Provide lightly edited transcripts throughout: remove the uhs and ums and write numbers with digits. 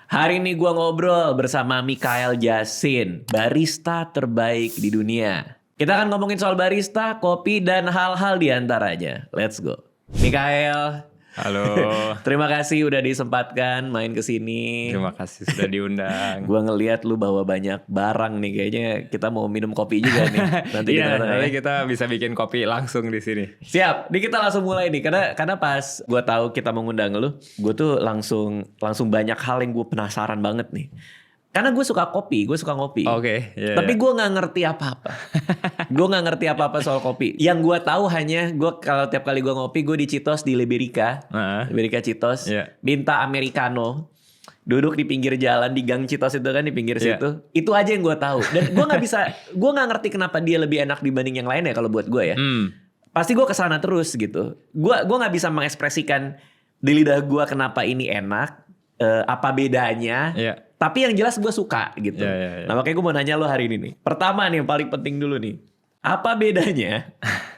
Hari ini gua ngobrol bersama Mikael Jasin, barista terbaik di dunia. Kita akan ngomongin soal barista, kopi, dan hal-hal di antaranya. Let's go. Mikael. Halo. Terima kasih udah disempatkan main ke sini. Terima kasih sudah diundang. Gua ngelihat lu bawa banyak barang nih, kayaknya kita mau minum kopi juga nih. Nanti kita bisa bikin kopi langsung di sini. Siap, nih kita langsung mulai nih karena pas gua tahu kita mengundang lu, gue tuh langsung banyak hal yang gue penasaran banget nih. Karena gue suka kopi, gue suka ngopi. Oke, yeah, tapi gue nggak ngerti apa-apa. Gue nggak ngerti apa-apa soal kopi. Yang gue tahu hanya gue kalau tiap kali gue ngopi, gue di Citos di Liberica, Liberica Citos, minta americano, duduk di pinggir jalan di gang Citos itu kan, di pinggir situ. Itu aja yang gue tahu. Dan gue nggak ngerti kenapa dia lebih enak dibanding yang lain ya kalau buat gue ya. Pasti gue kesana terus gitu. Gue nggak bisa mengekspresikan di lidah gue kenapa ini enak, apa bedanya. Tapi yang jelas gue suka gitu. Nah makanya gue mau nanya lo hari ini nih. Pertama nih yang paling penting dulu nih. Apa bedanya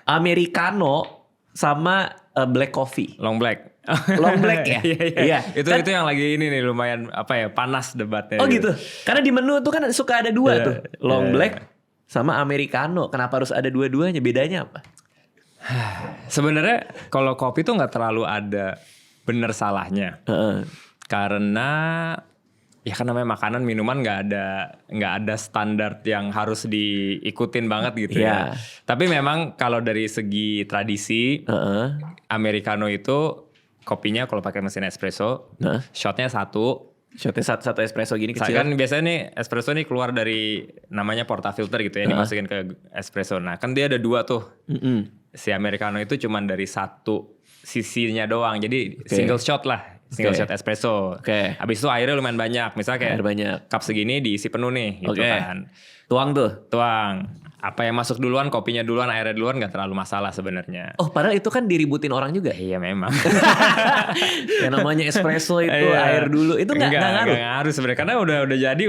americano sama black coffee? Long black. Long black ya? Iya. Itu yang lagi ini nih lumayan panas debatnya. Oh gitu. Karena di menu tuh kan suka ada dua tuh. Long black sama americano. Kenapa harus ada dua-duanya? Bedanya apa? Sebenarnya kalau kopi tuh nggak terlalu ada bener salahnya. Karena ya kan namanya makanan, minuman nggak ada standar yang harus diikutin banget gitu ya. Tapi memang kalau dari segi tradisi, americano itu kopinya kalau pakai mesin espresso, shotnya satu espresso gini kecil. Kan biasanya nih espresso nih keluar dari namanya portafilter gitu ya, dimasukin ke espresso. Nah kan dia ada dua tuh. Si americano itu cuman dari satu sisinya doang, jadi single shot lah. Single shot espresso. Habis itu airnya lumayan banyak. Misalnya kayak cup segini diisi penuh nih gitu kan. Tuang. Apa yang masuk duluan, kopinya duluan, airnya duluan gak terlalu masalah sebenarnya. Oh padahal itu kan diributin orang juga. Iya memang. Yang namanya espresso itu air dulu. Itu gak ngaruh? Gak ngaruh sebenarnya. Karena udah jadi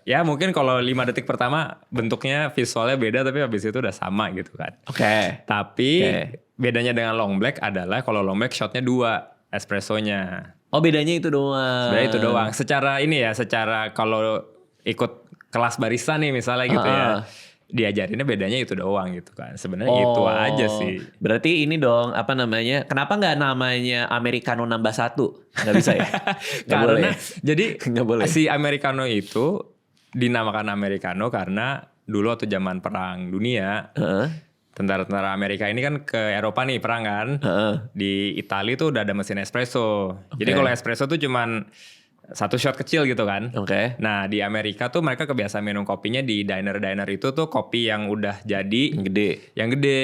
ya mungkin kalau 5 detik pertama bentuknya visualnya beda. Tapi habis itu udah sama gitu kan. Tapi bedanya dengan long black adalah kalau long black shotnya 2 espressonya. Oh bedanya itu doang. Sebenarnya itu doang. Secara kalau ikut kelas barista nih misalnya gitu ya. Diajarinnya bedanya itu doang gitu kan. Sebenarnya itu aja sih. Berarti ini dong apa namanya? Kenapa nggak namanya americano nambah 1? Nggak bisa ya? Karena jadi nggak boleh. Si americano itu dinamakan americano karena dulu waktu zaman perang dunia. Tentara-tentara Amerika ini kan ke Eropa nih perang kan. Di Italia tuh udah ada mesin espresso. Jadi kalau espresso tuh cuman satu shot kecil gitu kan. Nah di Amerika tuh mereka kebiasaan minum kopinya di diner itu tuh kopi yang udah jadi. Yang gede.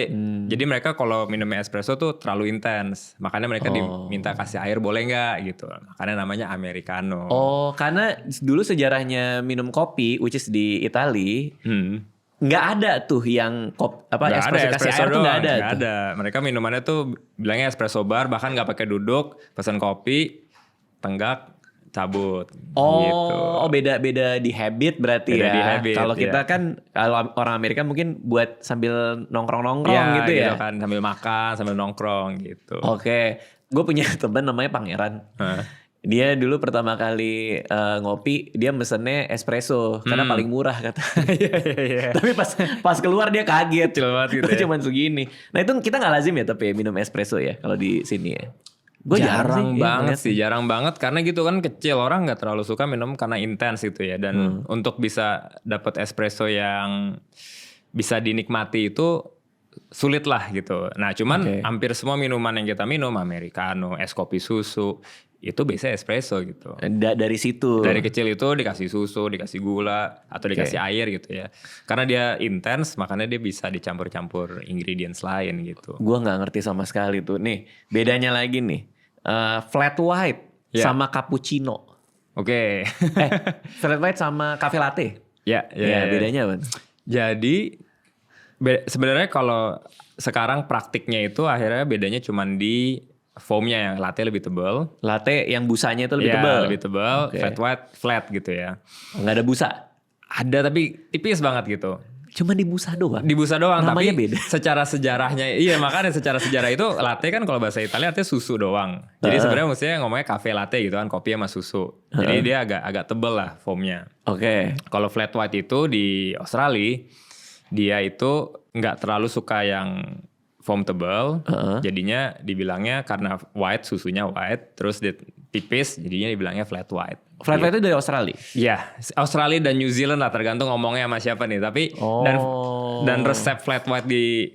Jadi mereka kalau minum espresso tuh terlalu intens. Makanya mereka diminta kasih air boleh nggak gitu. Makanya namanya americano. Oh karena dulu sejarahnya minum kopi which is di Italia. Nggak ada tuh yang espresso kasih air tuh nggak ada. Nggak ada. Mereka minumannya tuh bilangnya espresso bar, bahkan nggak pakai duduk, pesan kopi, tenggak, cabut. Gitu. Beda di habit berarti ya. Kalau kita kan kalau orang Amerika mungkin buat sambil nongkrong gitu ya. Kan sambil makan, sambil nongkrong gitu. Gue punya teman namanya Pangeran. Dia dulu pertama kali ngopi dia mesennya espresso karena paling murah kata. Tapi pas keluar dia kaget. Kecil banget gitu ya. Cuman segini. Nah itu kita nggak lazim ya tapi minum espresso ya kalau di sini ya. Gue jarang banget karena gitu kan kecil, orang nggak terlalu suka minum karena intens gitu ya. Dan untuk bisa dapat espresso yang bisa dinikmati itu sulit lah gitu. Nah cuman hampir semua minuman yang kita minum, americano, es kopi susu, itu biasanya espresso gitu. Dari situ. Dari kecil itu dikasih susu, dikasih gula, atau dikasih air gitu ya. Karena dia intens, makanya dia bisa dicampur-campur ingredients lain gitu. Gue gak ngerti sama sekali tuh. Nih, bedanya lagi nih. Flat white sama cappuccino. Flat white sama cafe latte. Bedanya apa? Jadi, sebenarnya kalau sekarang praktiknya itu akhirnya bedanya cuman di foamnya, yang latte lebih tebal. Latte yang busanya itu lebih tebal. Lebih tebal. Flat white flat gitu ya. Nggak ada busa? Ada tapi tipis banget gitu. Cuma dibusa doang. Dibusa doang, namanya tapi beda. Secara sejarahnya, iya makanya secara sejarah itu latte kan kalau bahasa Italia artinya susu doang. Jadi sebenarnya mestinya ngomongnya cafe latte gitu kan, kopi sama susu. Jadi dia agak tebel lah foamnya. Oke. Kalau flat white itu di Australia, dia itu nggak terlalu suka yang foam tebal. Jadinya dibilangnya karena white, susunya white, terus dia tipis, jadinya dibilangnya flat white. Flat white itu dari Australia? Iya, Australia dan New Zealand lah, tergantung ngomongnya sama siapa nih. Tapi dan resep flat white di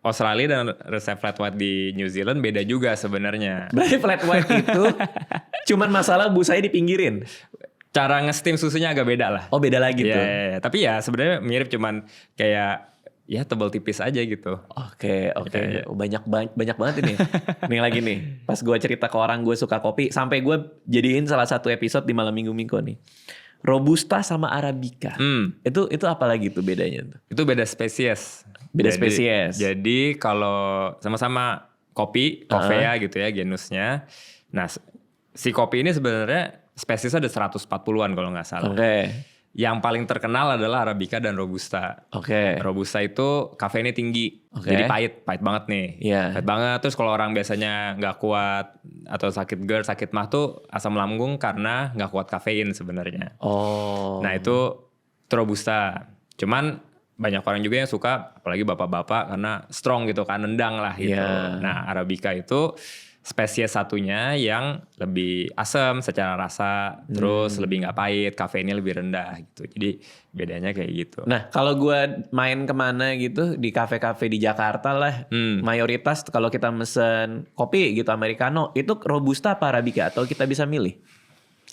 Australia dan resep flat white di New Zealand beda juga sebenarnya. Berarti flat white itu cuman masalah busanya dipinggirin. Cara nge-steam susunya agak beda lah. Oh, beda lagi tuh. Ya. Tapi ya sebenarnya mirip, cuman kayak ya tebal tipis aja gitu. Oke. Ya. Banyak banget ini. Nih lagi nih. Pas gue cerita ke orang gue suka kopi, sampai gue jadiin salah satu episode di Malam Minggu Minggu nih. Robusta sama Arabica. Itu apa lagi tuh bedanya tuh? Itu beda spesies. Spesies. Jadi kalau sama-sama kopi, Coffea gitu ya genusnya. Nah, si kopi ini sebenarnya spesiesnya ada 140-an kalau nggak salah. Oke. Yang paling terkenal adalah Arabica dan Robusta. Oke. Robusta itu kafeinnya tinggi. Oke. Jadi pahit banget nih. Iya. Pahit banget. Terus kalau orang biasanya nggak kuat atau sakit GERD, sakit mah tuh asam lambung karena nggak kuat kafein sebenarnya. Oh. Nah itu Robusta. Cuman banyak orang juga yang suka, apalagi bapak-bapak karena strong gitu kan, nendang lah gitu. Iya. Nah Arabica itu spesies satunya yang lebih asam secara rasa, terus lebih nggak pahit, kafeinnya lebih rendah gitu. Jadi bedanya kayak gitu. Nah kalau gue main kemana gitu di kafe-kafe di Jakarta lah, mayoritas kalau kita mesen kopi gitu americano, itu Robusta apa Arabica atau kita bisa milih?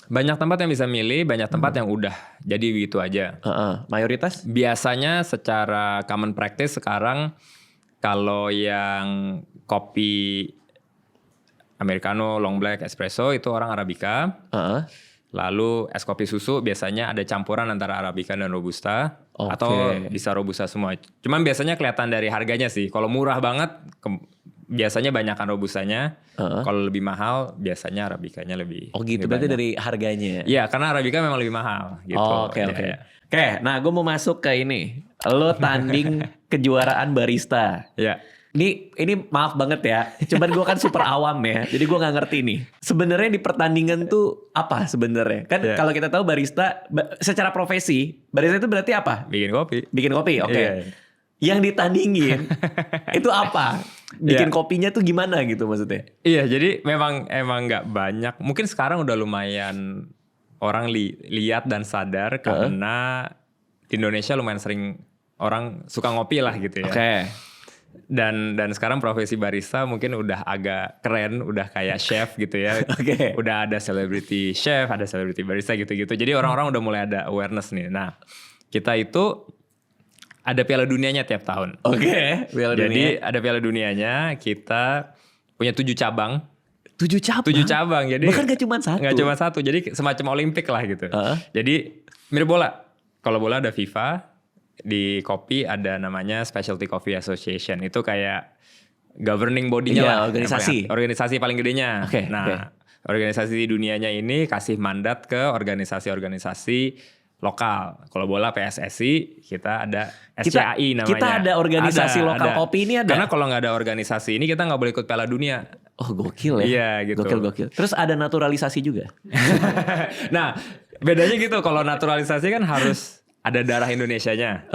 Banyak tempat yang bisa milih, banyak tempat yang udah jadi begitu aja. Mayoritas? Biasanya secara common practice sekarang kalau yang kopi Americano, long black, espresso itu orang Arabica. Lalu es kopi susu biasanya ada campuran antara Arabica dan Robusta. Atau bisa Robusta semua. Cuman biasanya kelihatan dari harganya sih. Kalau murah banget biasanya banyakan Robustanya. Kalau lebih mahal biasanya Arabicanya lebih. Oh gitu, lebih berarti banyak. dari harganya. Iya, karena Arabica memang lebih mahal gitu. Oke. Nah gue mau masuk ke ini. Lo tanding kejuaraan barista. Iya. Ini maaf banget ya. Cuman gue kan super awam ya. Jadi gue nggak ngerti nih. Sebenarnya di pertandingan tuh apa sebenarnya? Kan kalau kita tahu barista secara profesi, barista itu berarti apa? Bikin kopi. Bikin kopi, oke. Yang ditandingin itu apa? Bikin kopinya tuh gimana gitu maksudnya? Iya, jadi emang nggak banyak. Mungkin sekarang udah lumayan orang lihat dan sadar karena di Indonesia lumayan sering orang suka ngopi lah gitu ya. Oke. Dan sekarang profesi barista mungkin udah agak keren, udah kayak chef gitu ya. Udah ada celebrity chef, ada celebrity barista gitu-gitu. Jadi orang-orang udah mulai ada awareness nih. Nah, kita itu ada Piala Dunianya tiap tahun. Piala Dunia. Jadi ada Piala Dunianya, kita punya 7 cabang. 7 cabang? 7 cabang. Jadi bahkan gak cuma satu. Gak cuma satu. Jadi semacam Olimpik lah gitu. Jadi mirip bola. Kalau bola ada FIFA, di kopi ada namanya Specialty Coffee Association. Itu kayak governing body-nya lah. Organisasi paling gedenya. Organisasi di dunianya ini kasih mandat ke organisasi-organisasi lokal. Kalau bola PSSI, kita ada SCAI namanya. Kita ada organisasi lokal kopi ini ada. Karena kalau nggak ada organisasi ini kita nggak boleh ikut Piala Dunia. Oh gokil ya. Iya gitu. Gokil. Terus ada naturalisasi juga. Nah bedanya gitu. Kalau naturalisasi kan harus ada darah Indonesianya.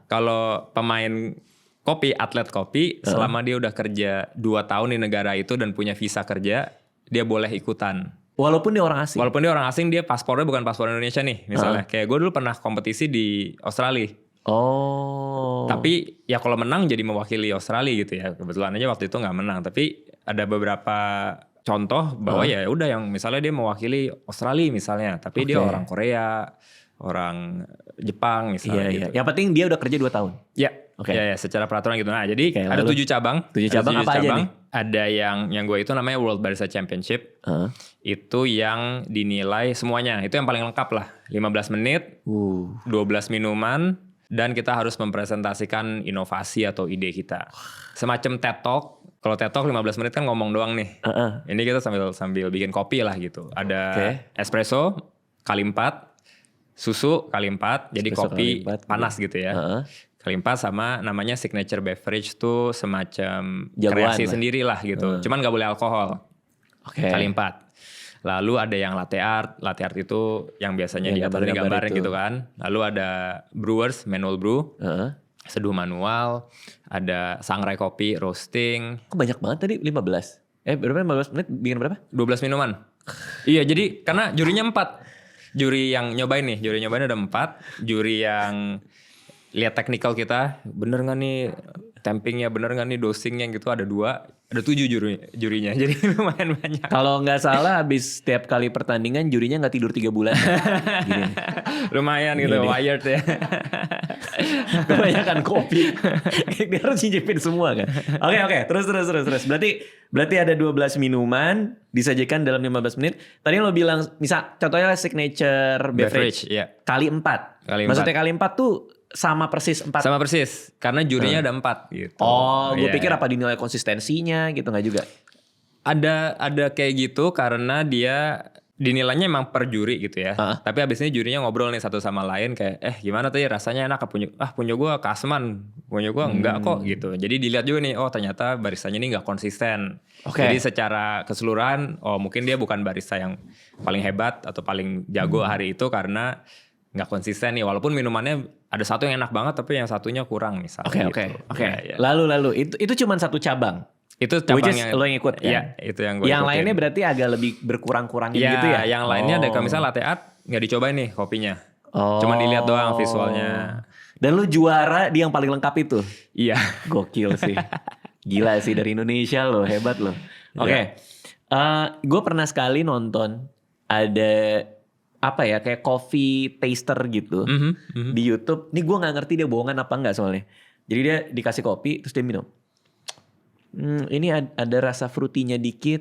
Kalau pemain kopi, atlet kopi, selama dia udah kerja 2 tahun di negara itu dan punya visa kerja, dia boleh ikutan. Walaupun dia orang asing? Walaupun dia orang asing, dia paspornya bukan paspor Indonesia nih. Misalnya, kayak gue dulu pernah kompetisi di Australia. Tapi ya kalau menang jadi mewakili Australia gitu ya. Kebetulan aja waktu itu nggak menang. Tapi ada beberapa contoh bahwa ya udah yang misalnya dia mewakili Australia misalnya. Tapi dia orang Korea, orang Jepang misalnya gitu. Yang penting dia udah kerja 2 tahun? Ya. Ya, secara peraturan gitu. Nah, jadi ada 7 cabang. 7 cabang apa aja nih? Ada yang gue itu namanya World Barista Championship. Itu yang dinilai semuanya. Itu yang paling lengkap lah. 15 menit, 12 minuman, dan kita harus mempresentasikan inovasi atau ide kita. Semacam TED Talk. Kalau TED Talk 15 menit kan ngomong doang nih. Ini kita sambil bikin kopi lah gitu. Ada espresso kali 4. Susu kali 4, jadi kopi panas gitu ya. Kali 4 sama namanya signature beverage tuh semacam jagoan kreasi lah. sendiri lah gitu. Cuman gak boleh alkohol. Kali 4. Lalu ada yang latte art itu yang biasanya di atas gambarnya gitu kan. Lalu ada brewers, manual brew, seduh manual, ada sangrai kopi, roasting. Kok banyak banget tadi 15? Berapa 15 menit bikin berapa? 12 minuman. Iya jadi karena jurinya 4. Juri yang nyobain ada 4. Juri yang lihat teknikal kita, bener gak nih tampingnya, bener gak nih dosingnya gitu, ada 2. Ada 7 jurinya, jadi lumayan banyak. Kalau nggak salah habis setiap kali pertandingan jurinya nggak tidur 3 bulan. Gini. Lumayan gitu, wired ya. Kebanyakan kopi. Dia harus nyicipin semua kan. Oke, terus. Berarti ada 12 minuman disajikan dalam 15 menit. Tadi lo bilang, misal contohnya signature beverage ya. kali 4. Maksudnya kali 4 tuh sama persis 4. Sama persis, karena jurinya ada 4 gitu. Oh, gue pikir apa dinilai konsistensinya gitu, nggak juga? Ada kayak gitu karena dia dinilainya emang per juri gitu ya. Tapi abis ini jurinya ngobrol nih satu sama lain kayak gimana tuh ya rasanya enak, punya gue kasman, punya gue enggak kok gitu. Jadi dilihat juga nih, oh ternyata baristanya ini nggak konsisten. Jadi secara keseluruhan, mungkin dia bukan barista yang paling hebat atau paling jago hari itu karena nggak konsisten nih, walaupun minumannya ada satu yang enak banget tapi yang satunya kurang misalnya. Oke. Lalu itu cuma satu cabang. Itu cabangnya lo yang ikut kan? Iya, itu yang gue ikutin. Yang lainnya berarti agak lebih berkurang-kurangin gitu ya? Yang lainnya ada kalau misalnya latte art nggak dicobain nih kopinya. Cuma dilihat doang visualnya. Dan lu juara di yang paling lengkap itu? Iya. Gokil sih. Gila sih, dari Indonesia lo, hebat lo. Oke. Gue pernah sekali nonton ada kayak coffee taster gitu di YouTube. Nih gue nggak ngerti dia bohongan apa enggak soalnya. Jadi dia dikasih kopi terus dia minum. Ini ada rasa fruitynya dikit.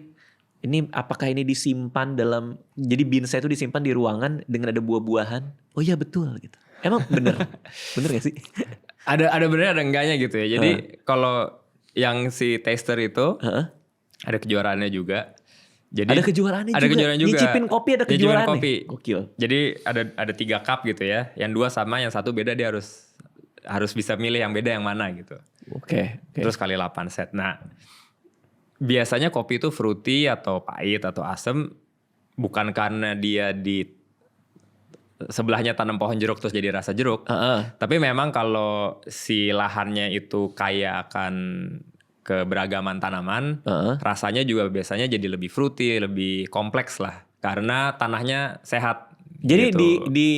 Ini apakah ini disimpan dalam, jadi beansnya itu disimpan di ruangan dengan ada buah-buahan? Oh iya betul gitu. Emang bener gak sih? Ada bener ada enggaknya gitu ya. Jadi kalau yang si taster itu ada kejuaraannya juga. Jadi ada kejuaraannya juga. Nyicipin kopi ada kejuaraan nih. Gokil. Jadi ada 3 cup gitu ya. Yang 2 sama, yang 1 beda, dia harus bisa milih yang beda yang mana gitu. Oke. Terus kali 8 set. Nah, biasanya kopi itu fruity atau pahit atau asam bukan karena dia di sebelahnya tanam pohon jeruk terus jadi rasa jeruk. Tapi memang kalau si lahannya itu kaya akan keberagaman tanaman, rasanya juga biasanya jadi lebih fruity, lebih kompleks lah. Karena tanahnya sehat. Jadi gitu. di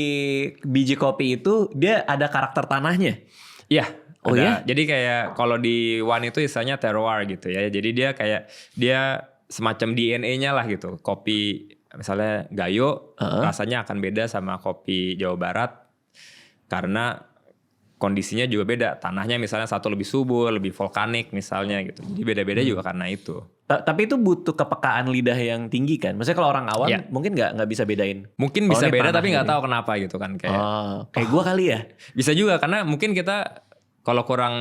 biji kopi itu dia ada karakter tanahnya? Iya. Oh ya? Jadi kayak kalau di wine itu istilahnya terroir gitu ya. Jadi dia semacam DNA-nya lah gitu. Kopi misalnya Gayo rasanya akan beda sama kopi Jawa Barat. Karena kondisinya juga beda. Tanahnya misalnya satu lebih subur, lebih vulkanik misalnya gitu. Jadi beda-beda juga karena itu. Tapi itu butuh kepekaan lidah yang tinggi kan? Maksudnya kalau orang awam mungkin nggak bisa bedain. Mungkin bisa beda tapi nggak tahu kenapa gitu kan. Kayak gue kali ya? Bisa juga karena mungkin kita kalau kurang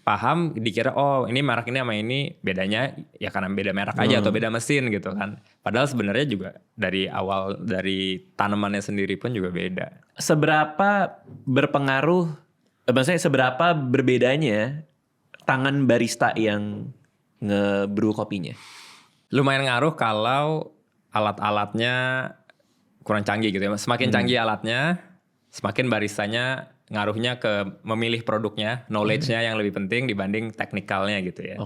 paham dikira ini merek ini sama ini bedanya ya karena beda merek aja atau beda mesin gitu kan. Padahal sebenarnya juga dari awal dari tanamannya sendiri pun juga beda. Seberapa berpengaruh, maksudnya seberapa berbedanya tangan barista yang nge-brew kopinya? Lumayan ngaruh kalau alat-alatnya kurang canggih gitu ya. Semakin canggih alatnya, semakin baristanya ngaruhnya ke memilih produknya, knowledge-nya yang lebih penting dibanding teknikalnya gitu ya.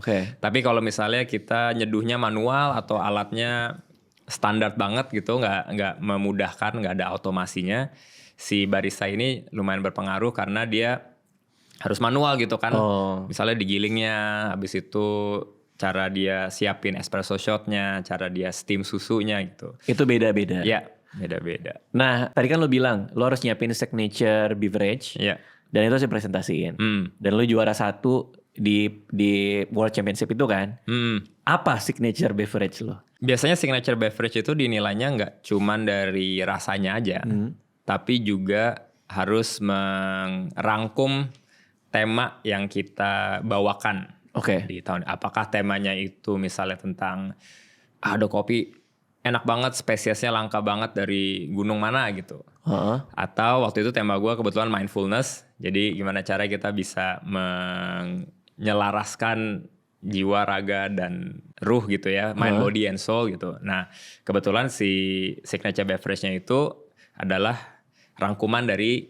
Tapi kalau misalnya kita nyeduhnya manual atau alatnya standar banget gitu, nggak memudahkan, nggak ada otomasinya, si barista ini lumayan berpengaruh karena dia harus manual gitu kan. Misalnya digilingnya, habis itu cara dia siapin espresso shotnya, cara dia steam susunya gitu. Itu beda-beda? Ya, beda-beda. Nah, tadi kan lo bilang lo harus nyiapin signature beverage. Dan itu harus dipresentasiin. Dan lo juara 1 di World Championship itu kan. Apa signature beverage lo? Biasanya signature beverage itu dinilainya nggak cuman dari rasanya aja. Tapi juga harus merangkum tema yang kita bawakan di tahun. Apakah temanya itu misalnya tentang ada kopi enak banget, spesiesnya langka banget dari gunung mana gitu. Atau waktu itu tema gue kebetulan mindfulness. Jadi gimana cara kita bisa menyelaraskan jiwa, raga, dan ruh gitu ya. Mind, body, and soul gitu. Nah kebetulan si signature beverage-nya itu adalah rangkuman dari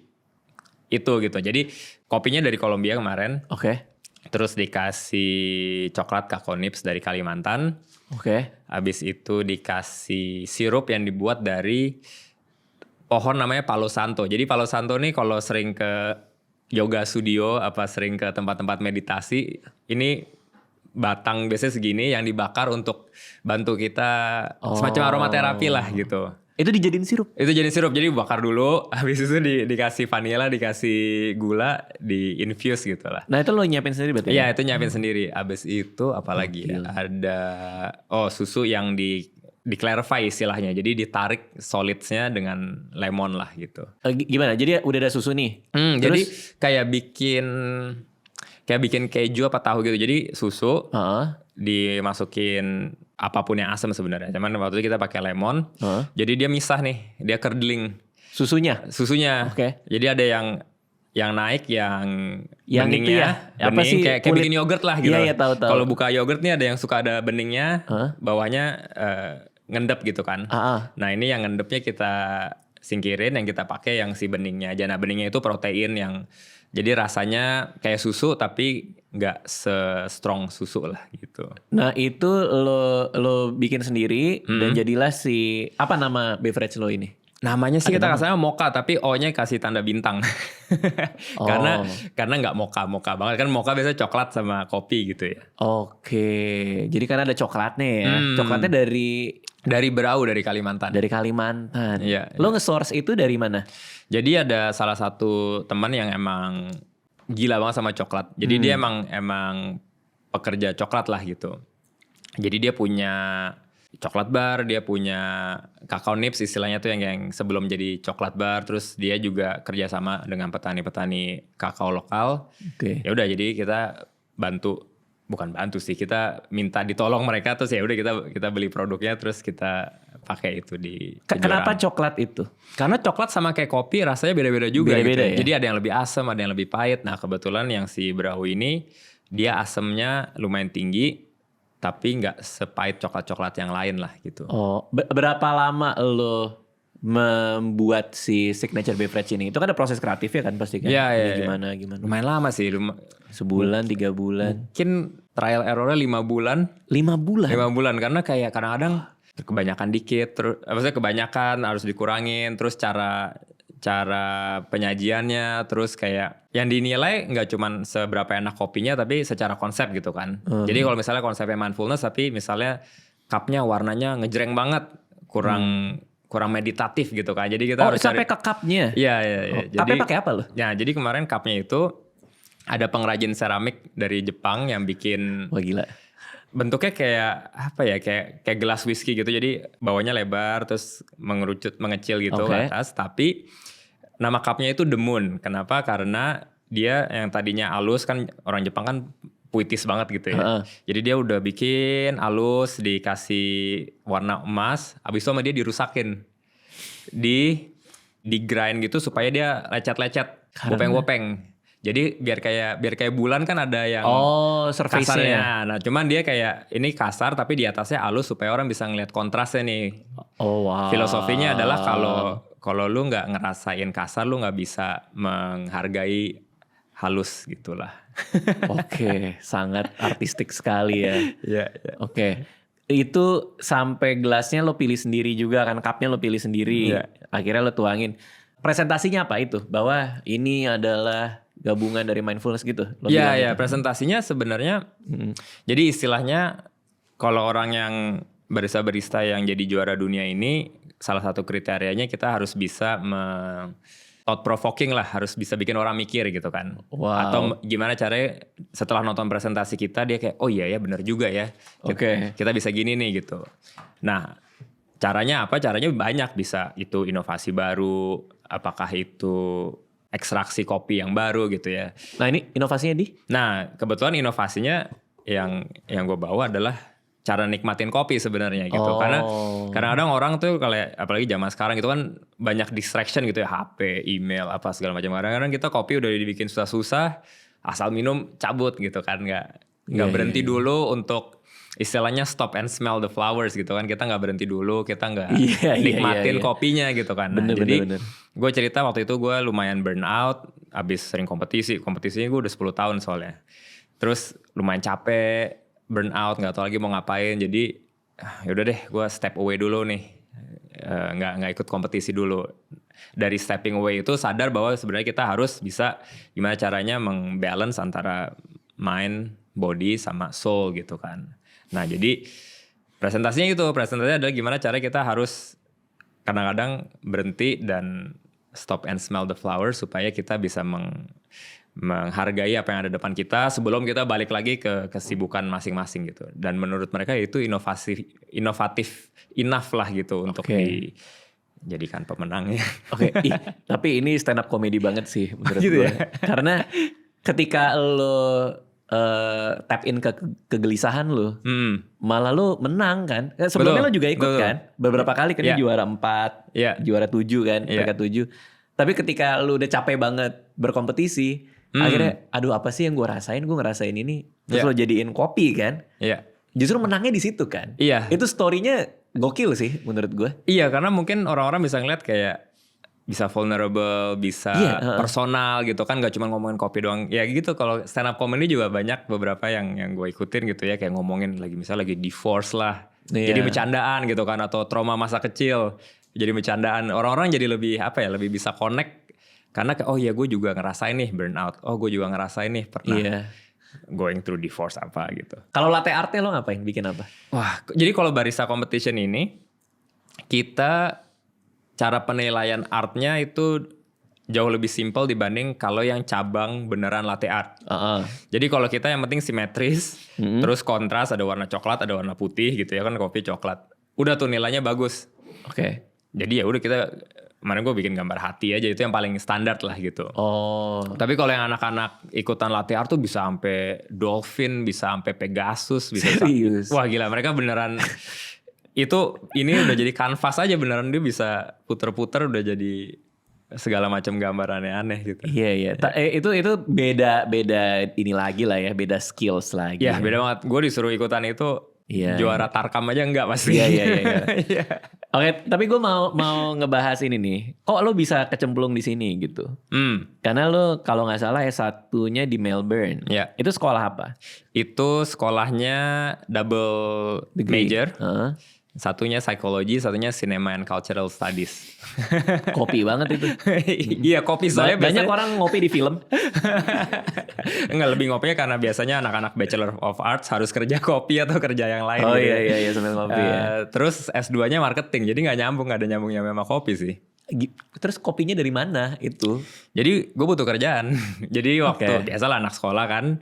itu gitu. Jadi kopinya dari Kolombia kemarin. Terus dikasih coklat kakao nips dari Kalimantan. Habis itu dikasih sirup yang dibuat dari pohon namanya Palo Santo. Jadi Palo Santo nih kalau sering ke yoga studio, sering ke tempat-tempat meditasi, ini batang biasanya segini yang dibakar untuk bantu kita semacam aromaterapi lah gitu. Itu dijadiin sirup? Itu jadi sirup, jadi bakar dulu, habis itu dikasih vanilla, dikasih gula, di infuse gitu lah. Nah itu lo nyiapin sendiri berarti? Iya itu nyiapin sendiri. Habis itu apalagi ya, ada susu yang di clarify istilahnya, jadi ditarik solidsnya dengan lemon lah gitu. Gimana? Jadi udah ada susu nih? Terus? Jadi kayak bikin keju apa tahu gitu. Jadi susu dimasukin apapun yang asam sebenarnya. Cuman waktu itu kita pakai lemon. Jadi dia misah nih, dia curdling. Susunya. Jadi ada yang naik, yang beningnya, itu ya? bening kayak bikin yogurt lah gitu. Iya tahu. Kalau buka yogurt nih ada yang suka ada beningnya, bawahnya ngendep gitu kan. Nah ini yang ngendepnya kita singkirin, yang kita pakai yang si beningnya aja. Nah beningnya itu protein yang jadi rasanya kayak susu tapi nggak se-strong susu lah gitu. Nah itu lo bikin sendiri dan jadilah si, apa nama beverage lo ini? Namanya sih kita kasarnya mocha, tapi O-nya kasih tanda bintang. Karena nggak mocha banget kan, mocha biasanya coklat sama kopi gitu ya. Jadi karena ada coklatnya ya. Coklatnya dari Berau, dari Kalimantan. Dari Kalimantan. Iya. Lo nge-source itu dari mana? Jadi ada salah satu teman yang emang gila banget sama coklat. Jadi dia emang pekerja coklat lah gitu. Jadi dia punya coklat bar, dia punya kakao nips istilahnya tuh yang sebelum jadi coklat bar. Terus dia juga kerjasama dengan petani-petani kakao lokal. Ya udah, jadi kita bukan bantu sih, kita minta ditolong mereka, terus ya udah kita beli produknya, terus kita pakai itu di kejuaraan. Kenapa coklat itu? Karena coklat sama kayak kopi rasanya beda-beda juga. Beda-beda gitu. Ya? Jadi ada yang lebih asam, ada yang lebih pahit. Nah kebetulan yang si Berau ini dia asamnya lumayan tinggi, tapi nggak sepahit coklat-coklat yang lain lah gitu. Berapa lama lo membuat si signature beverage ini? Itu kan ada proses kreatifnya kan pasti kan? Iya. Gimana? Lumayan lama sih. Sebulan, 3 bulan. Mungkin trial errornya 5 bulan. 5 bulan? 5 bulan, karena kayak kadang-kadang kebanyakan dikit. Terus, maksudnya kebanyakan harus dikurangin. Terus cara penyajiannya, terus kayak yang dinilai nggak cuman seberapa enak kopinya, tapi secara konsep gitu kan. Jadi kalau misalnya konsepnya mindfulness, tapi misalnya cupnya warnanya ngejreng banget, kurang meditatif gitu kan. Jadi kita harus sampai ke cupnya? Iya. Cupnya pakai apa lo? Ya, jadi kemarin cupnya itu ada pengrajin seramik dari Jepang yang bikin. Wah gila. Bentuknya kayak apa ya, kayak gelas whisky gitu. Jadi bawahnya lebar, terus mengecil gitu ke atas. Tapi nama cupnya itu The Moon. Kenapa? Karena dia yang tadinya halus, kan orang Jepang kan puitis banget gitu ya. Jadi dia udah bikin halus, dikasih warna emas, abis itu sama dia dirusakin. Di grind gitu supaya dia lecet-lecet, gopeng-gopeng. Jadi biar kayak bulan kan ada yang kasarnya. Nah, cuman dia kayak ini kasar tapi di atasnya halus supaya orang bisa ngeliat kontrasnya nih. Wow. Filosofinya adalah kalau lu nggak ngerasain kasar, lu nggak bisa menghargai halus gitulah. Sangat artistik sekali ya. Iya. Itu sampai gelasnya lo pilih sendiri juga kan, cupnya lo pilih sendiri. Akhirnya lo tuangin. Presentasinya apa itu? Bahwa ini adalah gabungan dari mindfulness gitu. Iya. Presentasinya sebenarnya, jadi istilahnya kalau orang yang barista yang jadi juara dunia ini, salah satu kriterianya kita harus bisa thought provoking lah, harus bisa bikin orang mikir gitu kan. Atau gimana caranya setelah nonton presentasi kita dia kayak, oh iya ya benar juga ya. Kita bisa gini nih gitu. Nah caranya apa? Caranya banyak, bisa itu inovasi baru, apakah itu ekstraksi kopi yang baru gitu ya. Nah ini inovasinya di? Nah kebetulan inovasinya yang gue bawa adalah cara nikmatin kopi sebenarnya gitu. Karena kadang-kadang orang tuh kalau apalagi zaman sekarang gitu kan banyak distraction gitu ya, HP, email, apa segala macam. Kadang-kadang kita kopi udah dibikin susah-susah, asal minum cabut gitu kan, nggak berhenti dulu untuk istilahnya stop and smell the flowers gitu kan. Kita nggak berhenti dulu, kita nggak nikmatin kopinya gitu kan. Nah, jadi gue cerita waktu itu gue lumayan burn out, abis sering kompetisinya gue udah 10 tahun soalnya. Terus lumayan capek, burn out, nggak tahu lagi mau ngapain. Jadi yaudah deh, gue step away dulu nih, nggak ikut kompetisi dulu. Dari stepping away itu sadar bahwa sebenarnya kita harus bisa gimana caranya mengbalance antara mind, body sama soul gitu kan. Nah jadi presentasinya adalah gimana cara kita harus kadang-kadang berhenti dan stop and smell the flowers supaya kita bisa menghargai apa yang ada depan kita sebelum kita balik lagi ke kesibukan masing-masing gitu. Dan menurut mereka itu inovatif enough lah gitu untuk dijadikan pemenangnya. Tapi ini stand up comedy banget sih menurut gitu gue. Ya? Karena ketika lo tap in ke kegelisahan lo, malah lo menang kan. Sebelumnya lo juga ikut kan, beberapa kali kan juara 4, juara 7 kan, peringkat 7. Tapi ketika lo udah capek banget berkompetisi, akhirnya aduh apa sih yang gue rasain, gue ngerasain ini, terus lo jadiin kopi kan. Justru menangnya di situ kan. Itu story-nya gokil sih menurut gue. Iya, karena mungkin orang-orang bisa ngeliat kayak bisa vulnerable, bisa personal gitu kan, gak cuma ngomongin kopi doang. Ya gitu, kalau stand up comedy juga banyak beberapa yang gue ikutin gitu ya, kayak ngomongin misalnya lagi divorce lah, jadi bercandaan gitu kan, atau trauma masa kecil jadi bercandaan. Orang-orang jadi lebih lebih bisa connect karena oh ya gue juga ngerasain nih burnout, oh gue juga ngerasain nih pernah going through divorce apa gitu. Kalau latte artnya lo ngapain, bikin apa? Wah, jadi kalau barista competition ini kita cara penilaian artnya itu jauh lebih simpel dibanding kalau yang cabang beneran latte art. Jadi kalau kita yang penting simetris, terus kontras, ada warna coklat, ada warna putih gitu ya kan, kopi coklat. Udah tuh nilainya bagus. Jadi ya udah kita, kemarin gue bikin gambar hati aja, itu yang paling standar lah gitu. Tapi kalau yang anak-anak ikutan latte art tuh bisa sampai dolphin, bisa sampai Pegasus, bisa serius. Wah gila, mereka beneran ini udah jadi kanvas aja, beneran dia bisa puter-puter udah jadi segala macam gambar aneh-aneh gitu. Iya. Itu beda ini lagi lah ya, beda skills lagi. Iya, beda banget. Gue disuruh ikutan itu juara Tarkam aja enggak pasti. Iya. Oke, tapi gue mau ngebahas ini nih. Kok lo bisa kecemplung di sini gitu? Karena lo kalau nggak salah S1-nya di Melbourne. Itu sekolah apa? Itu sekolahnya double degree. Major. Satunya psikologi, satunya cinema and cultural studies. Kopi banget itu. Iya, kopi soalnya banyak orang ngopi di film. Enggak, lebih ngopinya karena biasanya anak-anak Bachelor of Arts harus kerja kopi atau kerja yang lain. Iya sambil ngopi Terus S2-nya marketing, jadi nggak ada nyambungnya sama kopi sih. Terus kopinya dari mana itu? Jadi gue butuh kerjaan. Jadi waktu biasalah anak sekolah kan,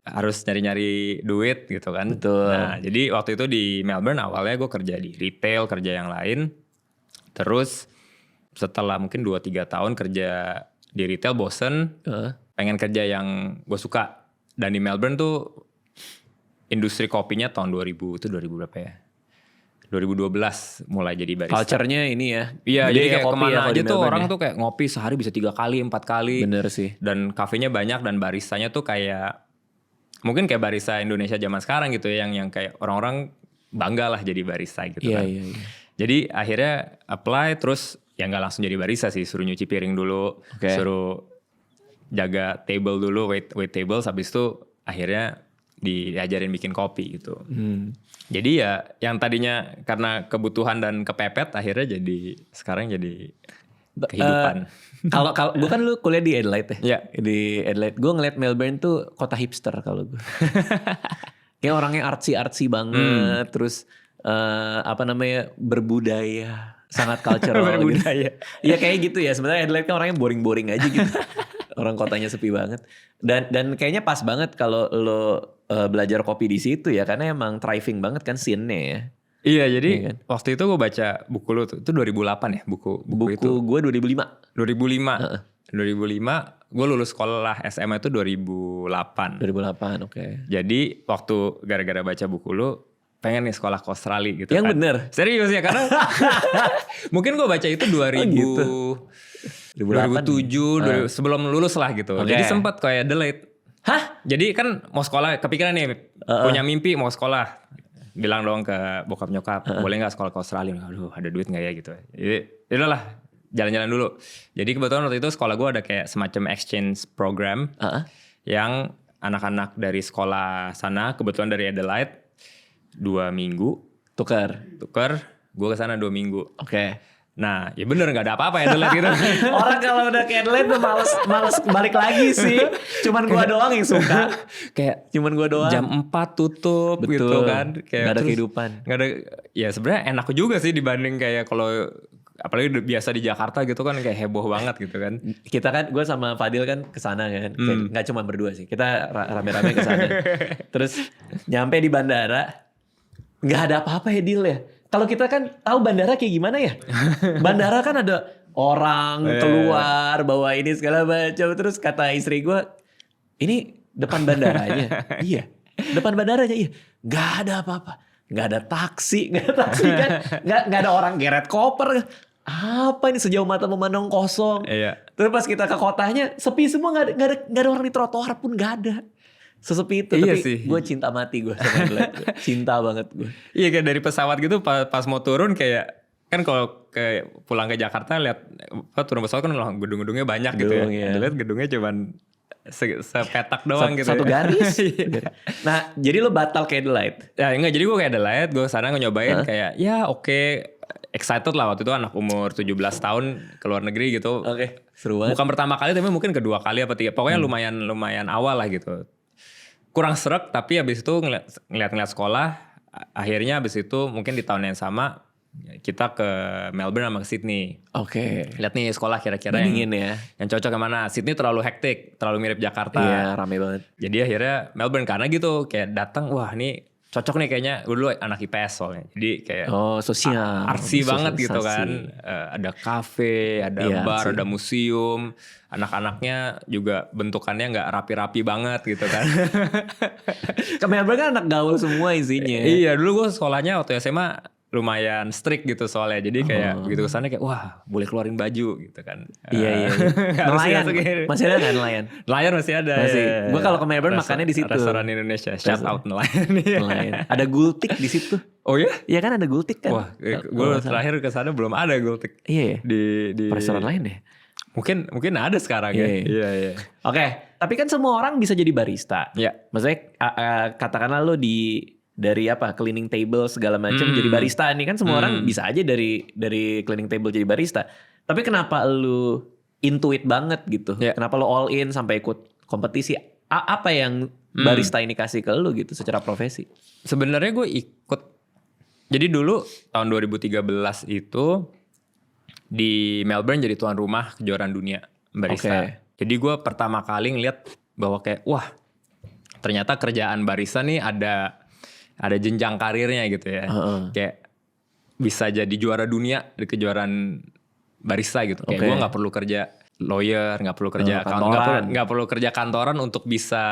harus nyari-nyari duit gitu kan. Betul. Nah jadi waktu itu di Melbourne awalnya gue kerja di retail, kerja yang lain. Terus setelah mungkin 2-3 tahun kerja di retail bosen, pengen kerja yang gue suka. Dan di Melbourne tuh industri kopinya tahun 2000, itu 2000 berapa ya? 2012 mulai jadi barista. Culture-nya ini ya. Iya, jadi kayak kemana aja tuh orang tuh kayak ngopi sehari bisa 3 kali, 4 kali. Bener sih. Dan kafenya banyak dan baristanya tuh kayak, mungkin kayak barista Indonesia zaman sekarang gitu ya, yang kayak orang-orang bangga lah jadi barista gitu kan. Iya. Jadi akhirnya apply, terus ya gak langsung jadi barista sih, suruh nyuci piring dulu, suruh jaga table dulu, wait table, habis itu akhirnya diajarin bikin kopi gitu. Jadi ya yang tadinya karena kebutuhan dan kepepet akhirnya sekarang jadi kehidupan. Kalau gue kan lu kuliah di Adelaide ya. Di Adelaide. Gue ngeliat Melbourne tuh kota hipster kalau gue. Kayak orangnya artsy banget, terus berbudaya, sangat cultural. Berbudaya. Iya kayak gitu ya. Sebenarnya Adelaide kan orangnya boring aja gitu. Orang kotanya sepi banget. Dan kayaknya pas banget kalau lo belajar kopi di situ ya, karena emang thriving banget kan scene-nya ya. Iya, jadi kan? Waktu itu gue baca buku lo tuh, itu 2008 ya buku itu. Gue 2005. 2005, gue lulus sekolah SMA itu 2008. 2008, oke. Jadi waktu gara-gara baca buku lo, pengen nih sekolah ke Australia gitu Yang kan. bener? Serius ya, karena mungkin gue baca itu 2007, sebelum lulus lah gitu. Jadi sempat kayak Adelaide. Hah? Jadi kan mau sekolah, kepikiran nih punya mimpi mau sekolah. Bilang dong ke bokap nyokap, boleh gak sekolah ke Australia? Aduh, ada duit gak ya gitu. Jadi yaudahlah, jalan-jalan dulu. Jadi kebetulan waktu itu sekolah gue ada kayak semacam exchange program yang anak-anak dari sekolah sana, kebetulan dari Adelaide, 2 minggu. Tuker, gue kesana 2 minggu. Oke. Nah, ya bener gak ada apa-apa ya Adelaide gitu. Orang kalau udah ke Adelaide tuh males balik lagi sih. Cuman gua doang yang suka. Kayak cuman gua doang. Jam 4 tutup. Betul. Gitu kan. Kayak gak ada kehidupan. Gak ada, ya sebenarnya enak juga sih dibanding kayak kalau apalagi biasa di Jakarta gitu kan kayak heboh banget gitu kan. Kita kan, gue sama Fadil kan kesana kan. Gak cuma berdua sih. Kita rame-rame kesana. Terus nyampe di bandara. Gak ada apa-apa ya Dil ya. Kalau kita kan tahu bandara kayak gimana ya. Bandara kan ada orang keluar bawa ini segala macam. Terus kata istri gue, ini depan bandaranya. Iya, depan bandaranya. Iya, gak ada apa-apa. Gak ada taksi kan. Gak ada orang geret koper. Apa ini, sejauh mata memandang kosong. Terus pas kita ke kotanya sepi semua, gak ada orang di trotoar pun gak ada. Sesepi itu. Iya tapi sih. Gue cinta mati gue sama Adelaide. Cinta banget gue. Iya, kayak dari pesawat gitu pas mau turun kayak kan kalau pulang ke Jakarta lihat turun pesawat kan gedung-gedungnya banyak gitu ya. Adelaide gedungnya cuman sepetak doang gitu. Satu garis. Nah, jadi lo batal ke Adelaide? Ya enggak, jadi gue ke Adelaide, gue sana nyobain kayak ya oke, excited lah waktu itu, anak umur 17 tahun ke luar negeri gitu. Oke, seru banget. Bukan pertama kali tapi mungkin kedua kali apa tiga. Pokoknya lumayan awal lah gitu. Kurang sreg, tapi habis itu ngeliat sekolah, akhirnya habis itu mungkin di tahun yang sama kita ke Melbourne sama ke Sydney. Oke. Lihat nih sekolah kira-kira yang cocok kemana. Sydney terlalu hektik, terlalu mirip Jakarta. Iya, rame banget. Jadi akhirnya Melbourne, karena gitu kayak datang, wah ini cocok nih kayaknya. Gue dulu anak IPS soalnya, jadi kayak sosial, artsy banget gitu kan. Ada kafe, ada bar, ada museum. Anak-anaknya juga bentukannya nggak rapi-rapi banget gitu kan. Ke Melbourne kan anak gaul semua isinya. Iya, dulu gue sekolahnya waktu SMA lumayan strict gitu soalnya. Jadi kayak begitu kesana kayak wah boleh keluarin baju gitu kan. Iya. Nelayan. Masih ada kan nelayan? Nelayan masih ada. Masih. Gue kalau ke Melbourne makannya di situ. Restoran Indonesia. Shout out nelayan. Ada gultik di situ. Oh ya? Iya kan ada gultik kan. Wah, gue terakhir kesana belum ada gultik. Iya. Di restoran lain deh. Mungkin ada sekarang ya. Iya. Oke, tapi kan semua orang bisa jadi barista. Iya. Maksudnya katakanlah lo dari cleaning table segala macam jadi barista nih kan, semua orang bisa aja dari cleaning table jadi barista. Tapi kenapa lu intuit banget gitu? Kenapa lo all in sampai ikut kompetisi? Apa yang barista ini kasih ke lu gitu secara profesi? Sebenarnya gue ikut. Jadi dulu tahun 2013 itu di Melbourne jadi tuan rumah kejuaraan dunia barista. Jadi gue pertama kali ngeliat bahwa kayak wah ternyata kerjaan barista nih ada jenjang karirnya gitu ya. Kayak bisa jadi juara dunia di kejuaraan barista gitu. Kayak gue nggak perlu kerja lawyer, nggak perlu kerja nggak perlu kerja kantoran untuk bisa